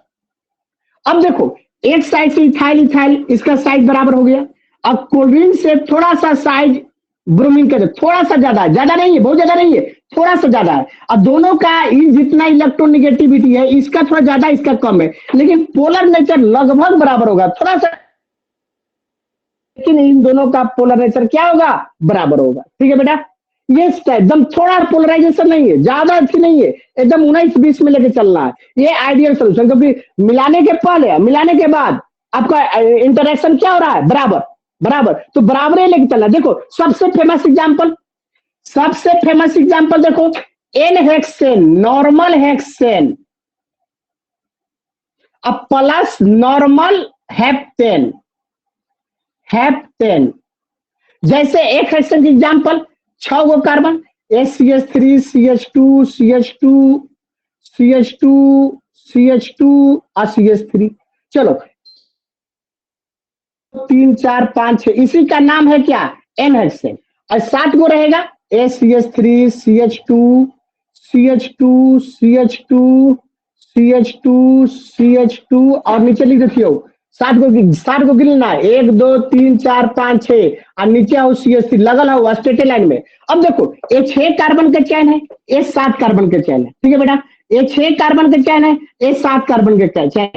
A: अब देखो एक साइड से इथाइल इथाइल, इसका साइज बराबर हो गया। अब क्लोरीन से थोड़ा सा साइज ब्रोमीन का थोड़ा सा ज्यादा है, ज्यादा नहीं है, बहुत ज्यादा नहीं है, थोड़ा सा ज्यादा है। अब दोनों का जितना इलेक्ट्रोनेगेटिविटी है, इसका थोड़ा ज्यादा, इसका कम है, लेकिन पोलर नेचर लगभग बराबर होगा, थोड़ा सा, लेकिन इन दोनों का पोलर नेचर क्या होगा, बराबर होगा। ठीक है बेटा, ये एकदम थोड़ा पोलराइजेशन नहीं है, ज्यादा अच्छी नहीं है, एकदम 19-20 में लेके चलना है, ये आइडियल सोल्यूशन। क्योंकि मिलाने के पहले मिलाने के बाद आपका इंटरेक्शन क्या हो रहा है, बराबर बराबर, तो बराबर ही लेके चलना। देखो सबसे फेमस एग्जांपल, सबसे फेमस एग्जांपल देखो, एन हेक्सेन, नॉर्मल हेक्सेन, अब प्लस नॉर्मल हेप्टेन, हेप्टेन। जैसे एक हेक्सेन की एग्जांपल, 6 गो carbon, HCH3 CH2 CH2 CH2 CH2 और CH3, चलो 3 4 5 6, इसी का नाम है क्या, एन हेक्सेन। और 7 गो रहेगा, HCH3 CH2 CH2 CH2 CH2 CH2 और नीचे लिख देखियो 7 को गिनना है, 1 2 3 4 5 6 और नीचे आओ CH3 लगल हो स्ट्रेट लाइन में। अब देखो ये 6 कार्बन के चैन है, ये 7 कार्बन के चैन है। ठीक है बेटा, ये 6 कार्बन के चैन है, ये 7 कार्बन के चैन,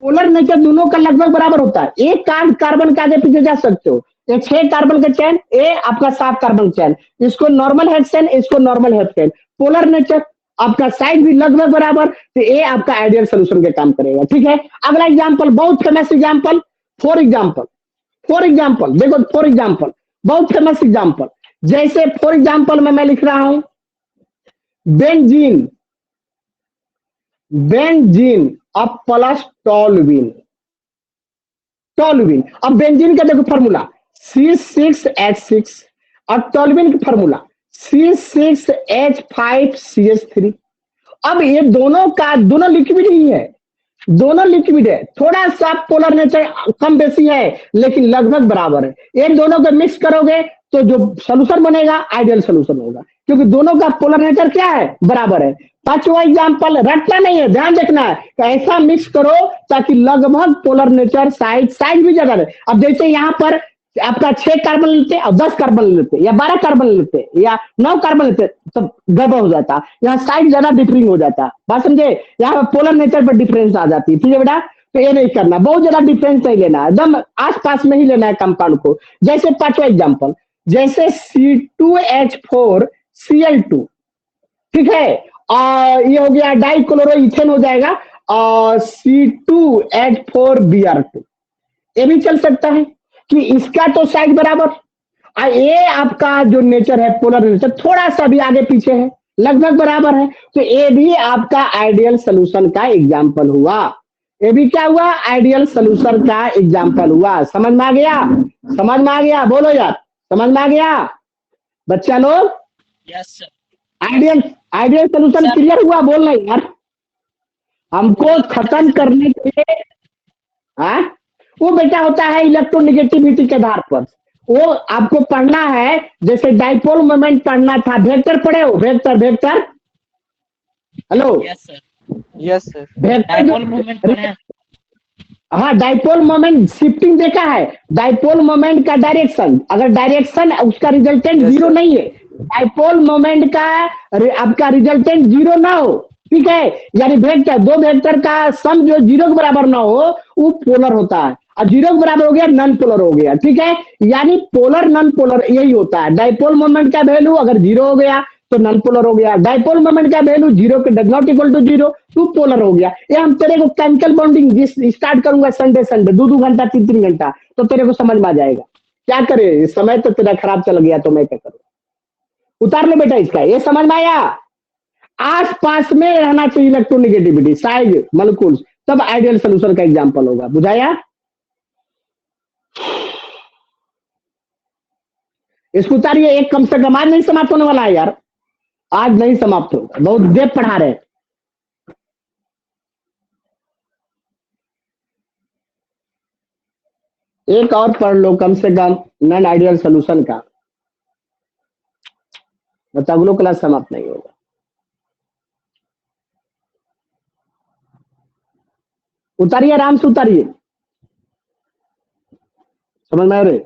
A: पोलर नेचर दोनों का लगभग बराबर होता है, एक कार्बन के आगे पीछे जा सकते हो। ये 6 कार्बन का चैन, ये आपका 7 कार्बन चैन, इसको नॉर्मल हेक्सेन, इसको नॉर्मल हेक्सेन, पोलर नेचर, आपका साइज भी लगभग बराबर, तो ये आपका आइडियल सोल्यूशन के काम करेगा। ठीक है, अगला एग्जांपल, बहुत फेमस एग्जांपल, फॉर एग्जांपल देखो, फॉर एग्जांपल बहुत फेमस एग्जांपल, जैसे फॉर एग्जांपल में मैं लिख रहा हूं बेंजीन, बेंजीन अब प्लस टॉलुइन, टॉलुइन। अब बेंजीन का देखो फॉर्मूला C6H6 और टॉलुइन का फॉर्मूला C6H5CH3। अब ये दोनों का, दोनों लिक्विड ही है, दोनों लिक्विड है, थोड़ा सा पोलर नेचर कम बेसी है लेकिन लगभग बराबर है। इन दोनों को मिक्स करोगे तो जो सोल्यूशन बनेगा आइडियल सोल्यूशन होगा, क्योंकि दोनों का पोलर नेचर क्या है, बराबर है। 5वां एग्जांपल, रटना नहीं है, ध्यान देखना है, तो ऐसा मिक्स करो ताकि लगभग पोलर नेचर, साइज भी ज्यादा रहे। अब जैसे यहाँ पर आपका 6 कार्बन लेते और 10 कार्बन लेते या 12 कार्बन लेते या 9 कार्बन लेते तो गड़बड़ हो जाता, यहाँ साइज ज्यादा डिफरिंग हो जाता, बात समझे, यहाँ पोलर नेचर पर डिफरेंस आ जाती है। ठीक है बेटा, तो ये नहीं करना, बहुत ज्यादा डिफरेंस नहीं लेना, एकदम आसपास में ही लेना है कंपाउंड को। जैसे 5वां एग्जांपल, जैसे C2H4Cl2, ठीक है, और ये हो गया डाइक्लोरो इथेन हो जाएगा, और C2H4Br2, ये भी चल सकता है कि इसका तो साइज बराबर, ये आपका जो नेचर है पोलर नेचर थोड़ा सा भी आगे पीछे है, लगभग बराबर है, तो ये भी आपका आइडियल सोल्यूशन का एग्जांपल हुआ। ये भी क्या हुआ, आइडियल सोल्यूशन का एग्जांपल हुआ। समझ में आ गया, समझ में आ गया, बोलो यार, समझ में आ गया बच्चा लोग।
D: Yes sir.
A: Ideal ideal solution clear हुआ, बोल रहे यार हमको खत्म करने के लिए। हाँ, वो बेटा होता है इलेक्ट्रोनेगेटिविटी के आधार पर। वो आपको पढ़ना है, जैसे डाइपोल मोमेंट पढ़ना था, वेक्टर पढ़े हो, vector vector. Hello,
D: yes sir.
C: Yes sir.
A: Vector
D: dipole movement पढ़े हैं।
A: हाँ, डाइपोल मोमेंट शिफ्टिंग देखा है, डाइपोल मोमेंट का डायरेक्शन, अगर डायरेक्शन उसका रिजल्टेंट
C: Yes,
A: जीरो
C: sir.
A: नहीं है, डाइपोल मोमेंट का आपका रिजल्टेंट जीरो ना हो, ठीक है, यानी वेक्टर, दो वेक्टर का सम जो जीरो के बराबर ना हो, वो पोलर होता है, और जीरो के बराबर हो गया नॉन पोलर हो गया, ठीक है। यानी पोलर नॉन पोलर यही होता है। डाइपोल मोमेंट का वैल्यू अगर जीरो हो गया तो नॉन पोलर हो गया, डाइपोल मोमेंट का वैल्यू जीरो के does not equal to zero, टू पोलर हो गया। ये हम तेरे को केमिकल बॉन्डिंग जिस स्टार्ट करूंगा संडे संडे, 2-2 घंटा 3-3 घंटा, तो तेरे को समझ में आ जाएगा। क्या करे, समय तो तेरा खराब चल गया तो मैं क्या करूँ। उतार ले बेटा इसका, ये समझ में आया। आस पास में रहना चाहिए इलेक्ट्रोनिगेटिविटी, साइज मॉलिक्यूल्स, तब आइडियल सोल्यूशन का एग्जांपल होगा, बुझाया। इसको उतारिए, एक कम से कम आज नहीं समाप्त होने वाला है यार, आज नहीं समाप्त होगा, बहुत देर पढ़ा रहे हैं। एक और पढ़ लो कम से कम नॉन आइडियल सोल्यूशन का, मतलब अगलो क्लास समाप्त नहीं होगा। उतारिए, आराम से उतारिए, समझ में आ रहे।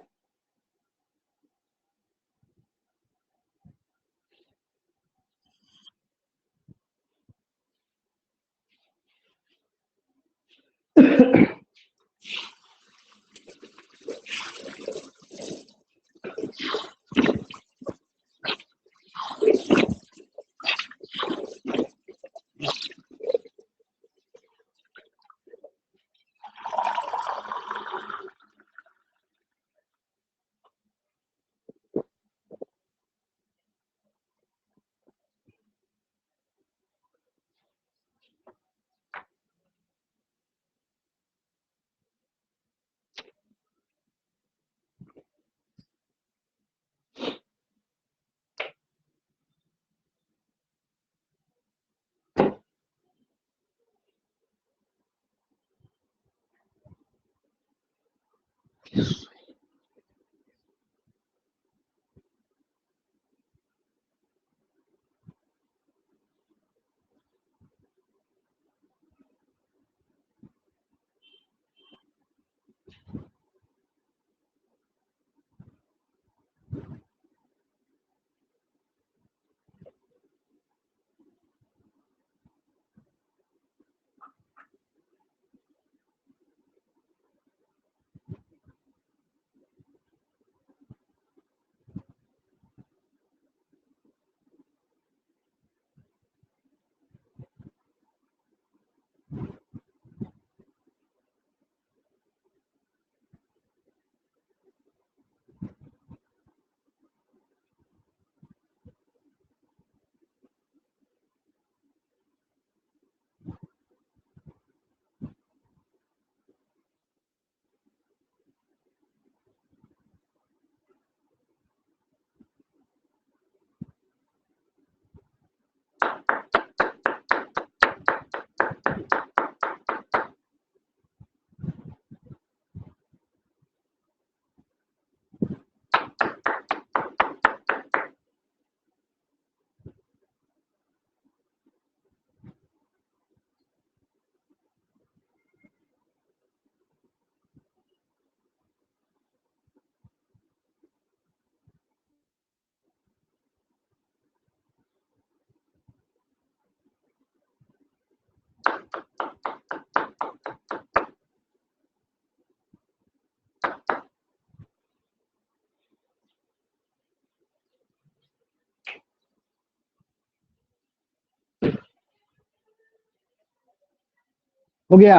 A: हो गया,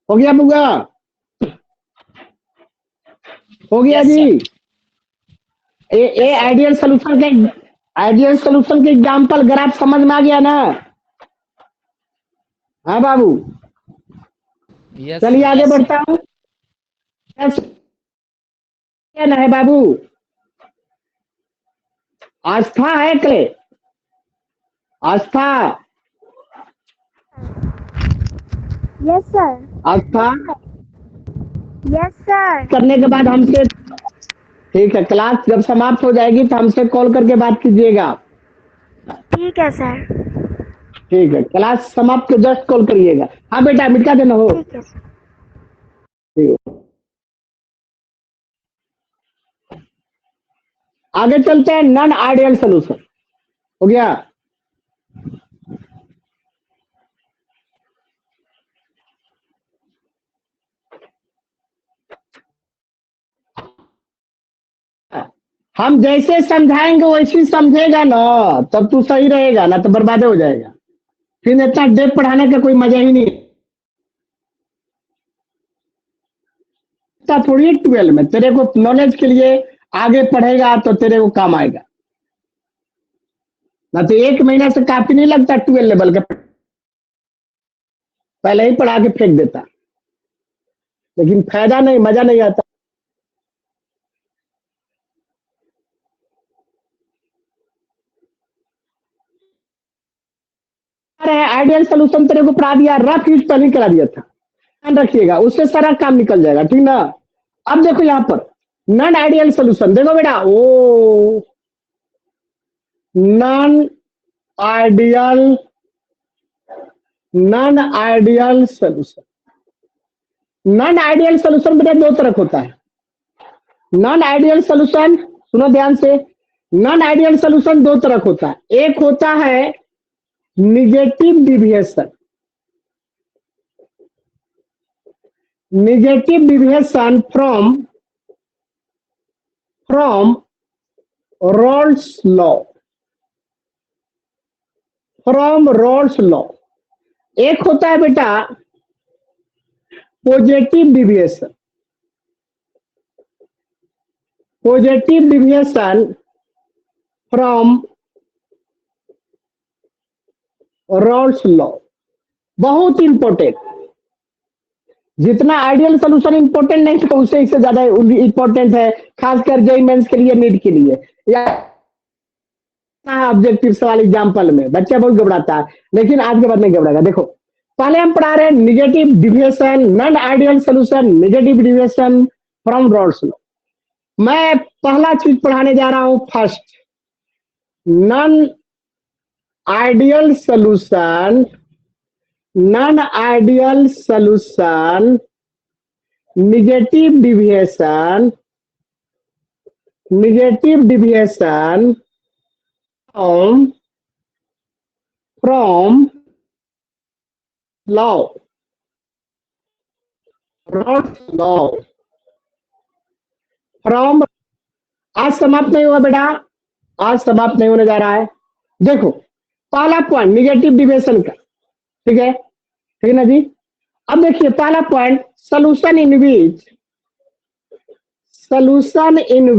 A: हो गया बुआ, हो गया
D: यस
A: जी।
D: सर।
A: ये
D: यस सर।
A: आइडियल सोल्यूशन के एग्जांपल ग्राफ समझ में आ गया ना। हाँ बाबू,
D: यस
A: चलिए आगे
D: यस सर।
A: बढ़ता हूँ। क्या ना है बाबू, आस्था है क्ले? आस्था,
E: यस सर।
A: आस्था
E: यस सर।
A: करने के बाद हमसे, ठीक है, क्लास जब समाप्त हो जाएगी तो हमसे कॉल करके बात कीजिएगा।
E: ठीक है सर।
A: ठीक है, क्लास समाप्त के जस्ट कॉल करिएगा। हाँ बेटा, मिटा देना हो।
E: ठीक है सर।
A: ठीक है। आगे चलते हैं, नॉन आइडियल सोल्यूशन हो गया। हम जैसे समझाएंगे वैसे समझेगा ना, तब तू सही रहेगा, ना तो बर्बाद हो जाएगा। फिर इतना डेप पढ़ाने का कोई मजा ही नहीं। थोड़ी 12 में तेरे को नॉलेज के लिए आगे पढ़ेगा तो तेरे को काम आएगा, ना तो 1 महीना से काफी नहीं लगता 12 लेवल का, पहले ही पढ़ा के फेंक देता, लेकिन फायदा नहीं, मजा नहीं आता। आइडियल सोल्यूशन तेरे को पढ़ा दिया, रफ यूज पहले ही करा दिया था, ध्यान रखिएगा, उससे सारा काम निकल जाएगा, ठीक ना। अब देखो यहाँ पर नॉन आइडियल सोल्यूशन, देखो बेटा, oh non ideal, non ideal solution, non ideal solution बेटा दो तरह होता है। नॉन आइडियल सोल्यूशन, सुनो ध्यान से, नॉन आइडियल सोल्यूशन दो तरह होता है। एक होता है negative deviation, negative deviation from roles law, from roles law. एक होता है बेटा positive deviation, positive deviation from roles law, बहुत इंपॉर्टेंट। जितना आइडियल सोल्यूशन इंपॉर्टेंट नहीं तो उससे इससे ज्यादा इंपॉर्टेंट है, खासकर जेईई मेंस के लिए, नीट के लिए, या ऑब्जेक्टिव सवाल एग्जाम्पल में बच्चा बहुत घबराता है, लेकिन आज के बाद नहीं घबराएगा। देखो पहले हम पढ़ा रहे हैं negative deviation, non ideal solution, negative deviation from roles law. मैं पहला चीज पढ़ाने जा रहा हूं, first non ideal solution, non ideal solution, negative deviation, negative deviation from law, roles law, from. आज समाप्त नहीं हुआ बेटा, आज समाप्त नहीं होने जा रहा है। देखो पहला पॉइंट निगेटिव डिविएशन का, ठीक है, ठीक है ना जी। अब देखिए पहला point, solution in which, solution in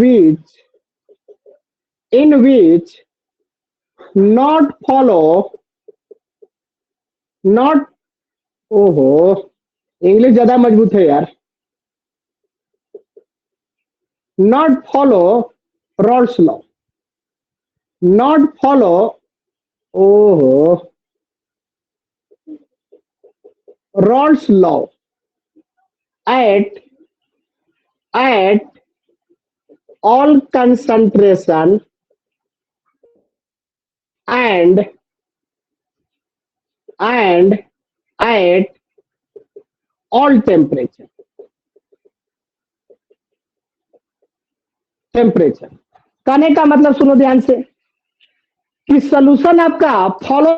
A: which not follow, not, ओहो इंग्लिश ज्यादा मजबूत है यार, not follow Raoult's law, not follow, ओहो Raoult's law at all concentration and at all temperature, temperature. कहने का मतलब सुनो ध्यान से कि सोल्यूशन आपका फॉलो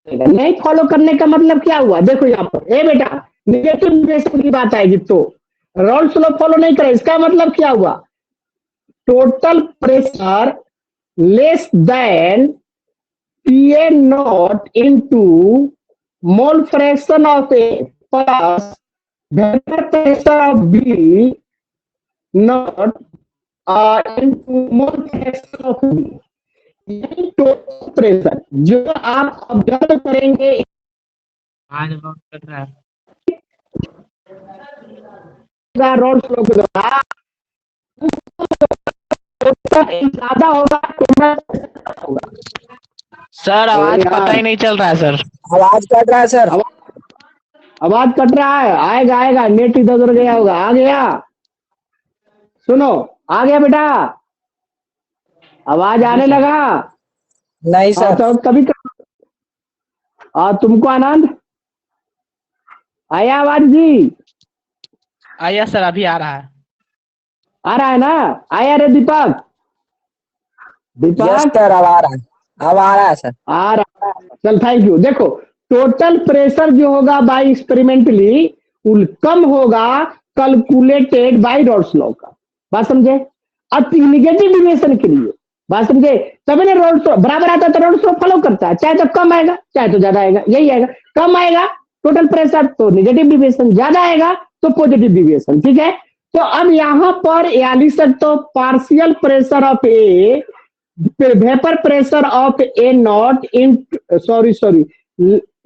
A: नहीं, फॉलो करने का मतलब क्या हुआ, देखो यहाँ पर, ए बेटा निगेटिव डिविएशन की बात आएगी तो रोल्स लॉ फॉलो नहीं करे, इसका मतलब क्या हुआ, total pressure less than PA naught into mole fraction of A plus vapor pressure of B naught into mole fraction of B, यानी टोटल प्रेशर जो आप ऑब्जर्व करेंगे,
D: आज बहुत कर रहा है।
A: रोल्स लॉ के द्वारा प्रेशर ज्यादा होगा टोटल होगा।
D: सर आवाज पता ही नहीं चल रहा है सर।
C: आवाज कट रहा है सर।
A: आवाज कट रहा है, आएगा आएगा, नेट इधर उधर गया होगा, आ गया, सुनो, आ गया बेटा, आवाज आने लगा।
C: नहीं
A: हाँ
C: सर।
A: तो कभी तुमको आनंद आया आवाज जी?
D: आया सर, अभी आ रहा है।
A: आ रहा है ना? आया रे दीपक?
C: यस
A: दीपक
C: सर, अब आ रहा है, अब आ रहा है सर।
A: आ रहा है, चल थैंक यू। देखो टोटल प्रेशर जो होगा बाय एक्सपेरिमेंटली कम होगा कैलकुलेटेड बाय रॉल्स लॉ का, बात समझे? अब निगेटिव डिविएशन के लिए बात समझे, तभी ना रॉल्स लॉ बराबर आता है तो रॉल्स लॉ फॉलो करता है, चाहे तो कम आएगा चाहे तो ज्यादा आएगा, यही आएगा। कम आएगा टोटल प्रेशर तो निगेटिव डिविएशन, ज्यादा आएगा तो पॉजिटिव डिविएशन, ठीक है? तो अब यहाँ पर या लिख सकते हो partial pressure of A, vapour pressure of A not in sorry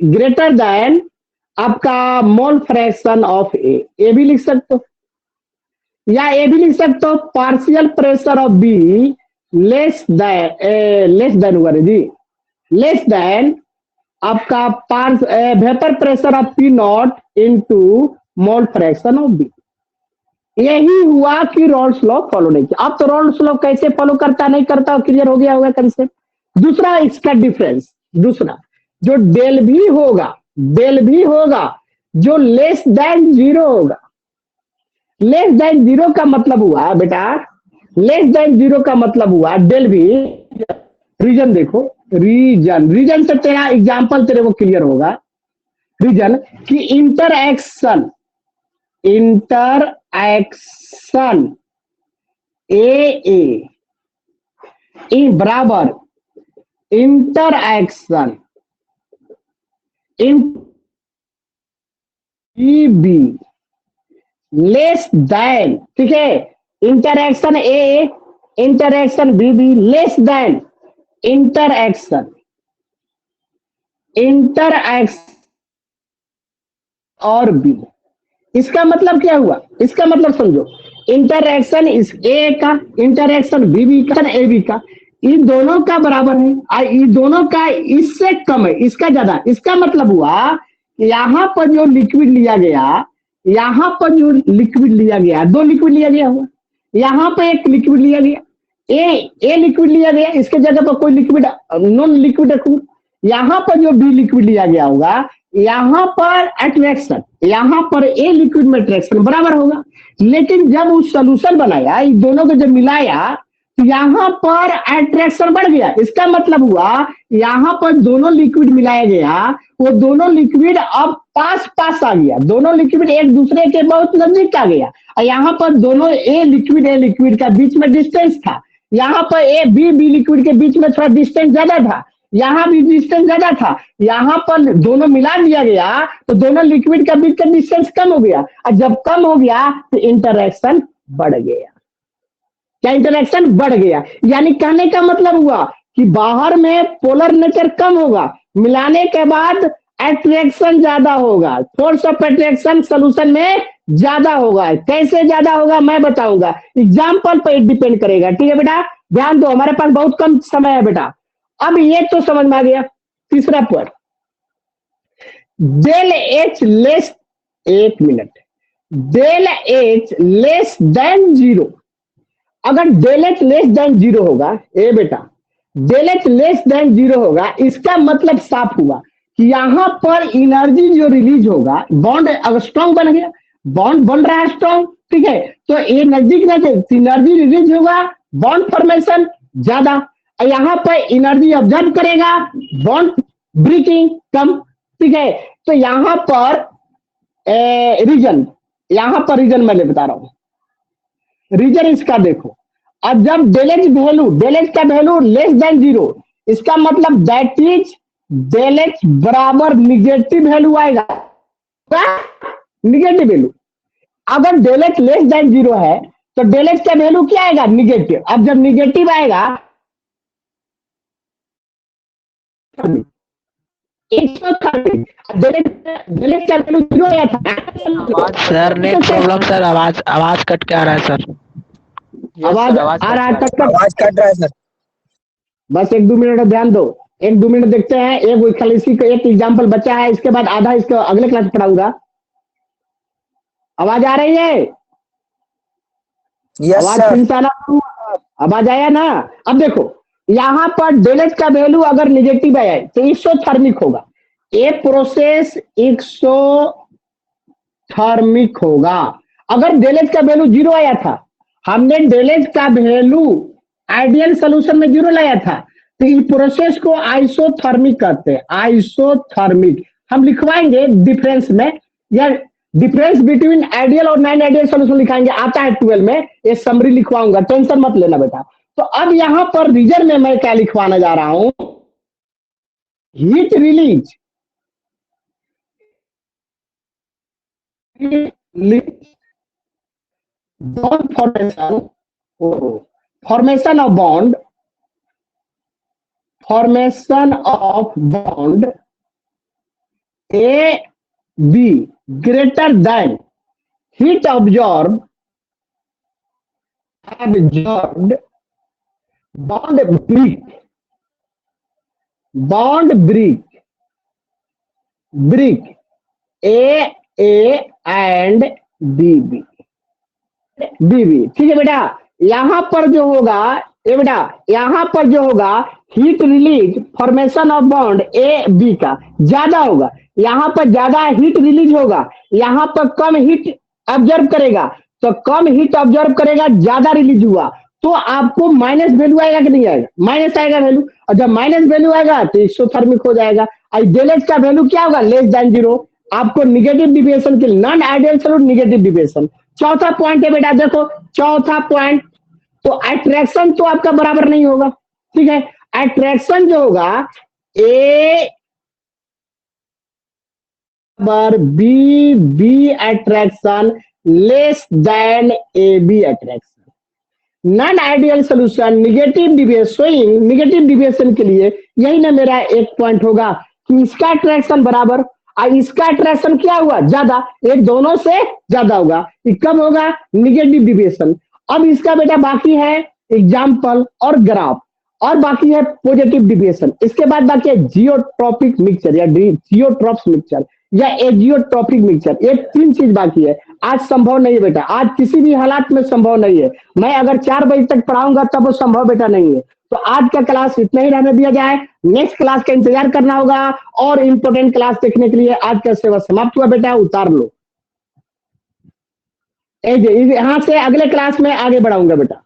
A: greater than आपका मोल फ्रैक्शन ऑफ ए भी लिख सकते हो, या ए भी लिख सकते हो partial pressure of B less than हुआ रे जी, लेस देन आपका vapour pressure of P naught into mole fraction of B. यही हुआ कि रॉल्स लॉ फॉलो नहीं किया। अब तो रॉल्स लॉ कैसे फॉलो करता नहीं करता क्लियर हो गया होगा कंसेप्ट। दूसरा इसका डिफरेंस, दूसरा जो डेल भी होगा जो लेस देन जीरो होगा। लेस देन जीरो का मतलब हुआ बेटा, लेस देन जीरो का मतलब हुआ डेल भी, रीजन देखो, रीजन से तेरा एग्जांपल तेरे को क्लियर होगा। रीजन कि इंटरएक्शन ए इन बराबर interaction in B less then, ठीक है? इंटरएक्शन ए interaction B less then interaction और बी। इसका मतलब क्या हुआ? इसका मतलब समझो, इंटरएक्शन इस ए का, इंटरएक्शन बी का, ए बी का, इन दोनों का बराबर है और इन दोनों का इससे कम है, इसका ज्यादा। इसका मतलब हुआ यहाँ पर जो लिक्विड लिया गया, यहाँ पर जो लिक्विड लिया गया, दो लिक्विड लिया गया हुआ, यहाँ पर एक लिक्विड लिया गया, ए लिक्विड लिया गया, इसके जगह पर कोई लिक्विड नॉन लिक्विड रखू, यहाँ पर जो बी लिक्विड लिया गया होगा, यहाँ पर अट्रैक्शन, यहाँ पर ए लिक्विड में अट्रैक्शन बराबर होगा। लेकिन जब उस सोल्यूशन बनाया, इन दोनों को जब मिलाया तो यहाँ पर अट्रैक्शन बढ़ गया। इसका मतलब हुआ यहाँ पर दोनों लिक्विड मिलाया गया, वो दोनों लिक्विड अब पास आ गया, दोनों लिक्विड एक दूसरे के बहुत नजदीक आ गया। और यहाँ पर दोनों ए लिक्विड का बीच में डिस्टेंस था, यहाँ पर ए बी लिक्विड के बीच में थोड़ा डिस्टेंस ज्यादा था, यहाँ भी डिस्टेंस ज्यादा था, यहाँ पर दोनों मिला दिया गया तो दोनों लिक्विड का बीच का डिस्टेंस कम हो गया, और जब कम हो गया तो इंटरएक्शन बढ़ गया। क्या इंटरएक्शन बढ़ गया? यानी कहने का मतलब हुआ कि बाहर में पोलर नेचर कम होगा, मिलाने के बाद अट्रैक्शन ज्यादा होगा, फोर्स ऑफ अट्रैक्शन सोल्यूशन में ज्यादा होगा। कैसे ज्यादा होगा मैं बताऊंगा, एग्जाम्पल पर डिपेंड करेगा, ठीक है बेटा? ध्यान दो, हमारे पास बहुत कम समय है बेटा। अब ये तो समझ में आ गया। तीसरा पॉइंट, डेल एच लेस, एक minute, del H less than zero. अगर del H less than zero होगा, ए बेटा del H less than zero होगा, इसका मतलब साफ हुआ कि यहां पर एनर्जी जो रिलीज होगा, बॉन्ड अगर स्ट्रॉन्ग बन गया, बॉन्ड बन रहा है स्ट्रॉन्ग, ठीक है? तो ये नजदीक एनर्जी रिलीज होगा, बॉन्ड फॉर्मेशन ज्यादा, यहाँ पर एनर्जी ऑब्जर्व करेगा, बॉन्ड ब्रेकिंग कम, ठीक है? तो यहाँ पर रीजन, यहाँ पर रीजन मैं बता रहा हूं, रीजन इसका देखो। अब जब डेल एच का वैल्यू लेस देन जीरो, इसका मतलब दैट इज डेल एच बराबर निगेटिव वैल्यू आएगा, निगेटिव वैल्यू। अगर del H less than zero है तो डेल एच का वैल्यू क्या आएगा? निगेटिव। अब जब निगेटिव आएगा,
D: सर नेट प्रॉब्लम सर, आवाज कट के आ रहा है सर।
C: यस
A: आवाज
C: सर, आवाज
A: आ
C: कट
A: रहा है
C: रहा है।
A: तब तक?
C: आवाज कट रहा है सर।
A: बस 1-2 मिनट ध्यान दो। 1-2 मिनट देखते हैं। एक खाली इसी का एक एग्जाम्पल बचा है, इसके बाद आधा इसका अगले क्लास में पढ़ाऊंगा। आवाज आ रही है?
C: यस
A: आवाज
C: सर।
A: फिर से आना शुरू। आवाज आया ना? अब देखो, यहाँ पर डेलेज का वैल्यू अगर निगेटिव है तो इसोथर्मिक होगा। एक प्रोसेस एक्सोथर्मिक होगा। अगर डेलेज का वैल्यू 0 आया था, हमने डेलेज का वैल्यू आइडियल सोल्यूशन में 0 लाया था, तो इस प्रोसेस को आइसोथर्मिक कहते हैं। आइसोथर्मिक हम लिखवाएंगे डिफरेंस में, या डिफरेंस बिटवीन आइडियल और नॉन आइडियल सोल्यूशन लिखाएंगे, आता है 12 में। ये समरी लिखवाऊंगा, टेंशन मत लेना बेटा। तो अब यहां पर रीजन में मैं क्या लिखवाना जा रहा हूं? Heat release, bond formation, formation of bond, formation of bond A be greater than heat absorbed bond brick A and B। ठीक है बेटा। यहां पर जो होगा, ये बेटा यहां पर जो होगा, heat release formation of bond A B का ज्यादा होगा। यहां पर ज्यादा हीट रिलीज होगा, यहां पर कम हीट ऑब्जर्व करेगा। तो कम हीट ऑब्जर्व करेगा, ज्यादा रिलीज हुआ, तो आपको माइनस वैल्यू आएगा कि नहीं आएगा? माइनस आएगा वैल्यू। और जब माइनस वैल्यू आएगा तो एक्सोथर्मिक हो जाएगा। और डेलेज का वैल्यू क्या होगा? Less than 0। आपको निगेटिव डिविएशन के non ideal solute negative deviation. चौथा पॉइंट है बेटा, देखो चौथा पॉइंट, तो अट्रैक्शन तो आपका बराबर नहीं होगा। ठीक है, अट्रैक्शन जो होगा ए बराबर B B attraction less than A B attraction. Non ideal solution negative deviation, negative deviation के लिए यही ना मेरा एक पॉइंट होगा कि इसका अट्रैक्शन बराबर और इसका अट्रैक्शन क्या हुआ? ज्यादा। एक दोनों से ज्यादा होगा, ये कम होगा, निगेटिव डिविएशन। अब इसका बेटा बाकी है एग्जाम्पल और ग्राफ, और बाकी है पॉजिटिव डिविएशन। इसके बाद बाकी है जियोट्रॉपिक मिक्सचर या जियोट्रॉप्स मिक्सचर या एजियोट्रॉपिक मिक्सचर। ये 3 चीज बाकी है। आज संभव नहीं है बेटा, आज किसी भी हालात में संभव नहीं है। मैं अगर 4 बजे तक पढ़ाऊंगा तब वो संभव बेटा नहीं है। तो आज का क्लास इतना ही रहने दिया जाए, नेक्स्ट क्लास का इंतजार करना होगा। और इंपोर्टेंट क्लास देखने के लिए आज का सेवा समाप्त हुआ बेटा, उतार लो। यहां से अगले क्लास में आगे बढ़ाऊंगा बेटा।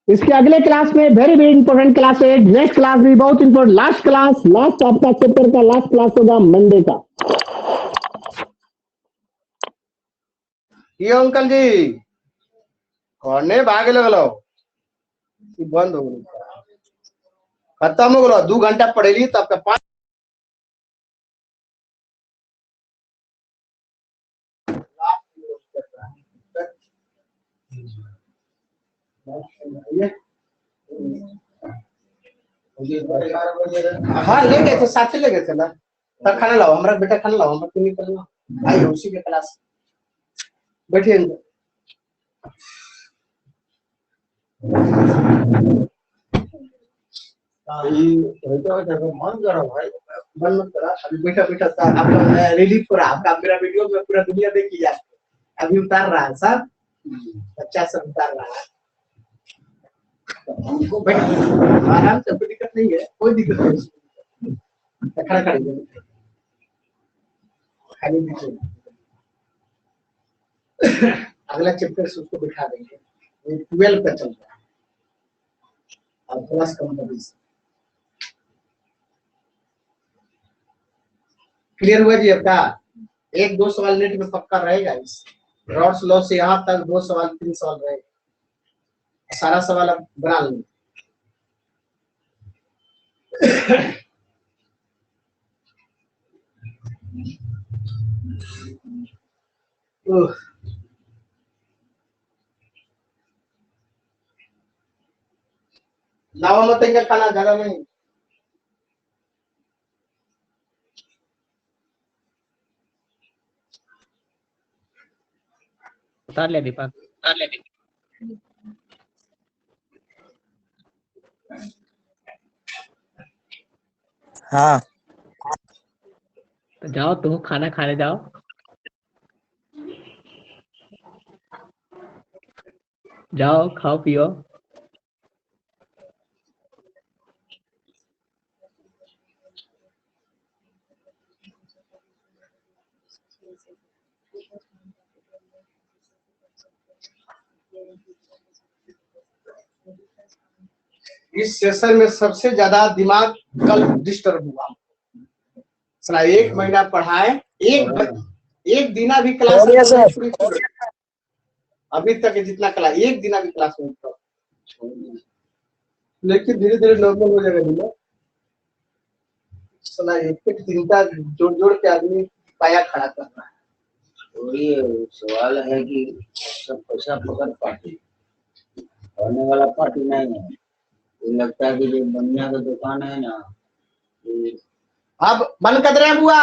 A: इसके अगले क्लास में वेरी वेरी इंपॉर्टेंट क्लास है। नेक्स्ट क्लास भी बहुत इंपॉर्टेंट, लास्ट क्लास, लास्ट आपका चैप्टर का लास्ट क्लास होगा मंडे का।
B: ये अंकल जी कौने भागे लगलो? ई बंद हो गई, खत्म हो गलो। 2 घंटा पढ़ेली तब का 5 हाँ ले गए थे, साथ ही ले गए थे ना। तब खाना लाओ, हमारा बेटा खाना लाओ, हम क्यों नहीं करना? आइए उसी के क्लास बैठिए अंदर। मन करो भाई, मन मत करा। अभी बैठा बैठा आपका रिलीफ हो रहा, आपका मेरा वीडियो में पूरा दुनिया देखी जाए। अभी उतार रहा है सब, बच्चा सब उतार रहा है। बैठ आराम से, कोई दिक्कत नहीं है, कोई दिक्कत नहीं। खड़ा खड़ा खाली दीजिए। अगला चैप्टर से उसको बिठा देंगे। ये 12 का चल रहा है और क्लास कंपटीशन। क्लियर हुआ जी आपका? 1-2 सवाल नेट में पक्का रहेगा। इस रॉड्स लॉ से यहाँ तक 2 सवाल 3 सवाल रहेगा। सारा सवाल आप बना लेंगे। लावा मत इनका खाना ज्यादा नहीं।
D: उतार ले दीपक।
C: हाँ
D: तो जाओ तुम खाना खाने जाओ। जाओ खाओ पियो।
B: इस सेशन में सबसे ज्यादा दिमाग कल डिस्टर्ब हुआ। साला 1 महीना पढ़ाए, एक दिना भी क्लास
C: हो गया सर।
B: पूरी student। अभी तक जितना क्लास, एक दिना भी क्लास में था। लेकिन धीरे धीरे नॉर्मल हो जाएगा दिमाग। साला एक चिंता जोड़ जोड़ के आदमी पाया खड़ा कर रहा है।
F: तो ये सवाल है कि सब पैसा पकड़ पार्टी होने वाला पार्टी नहीं है। ये लगता है कि जो बनिया का दुकान है ना,
B: अब बंद कर रहे हैं बुआ।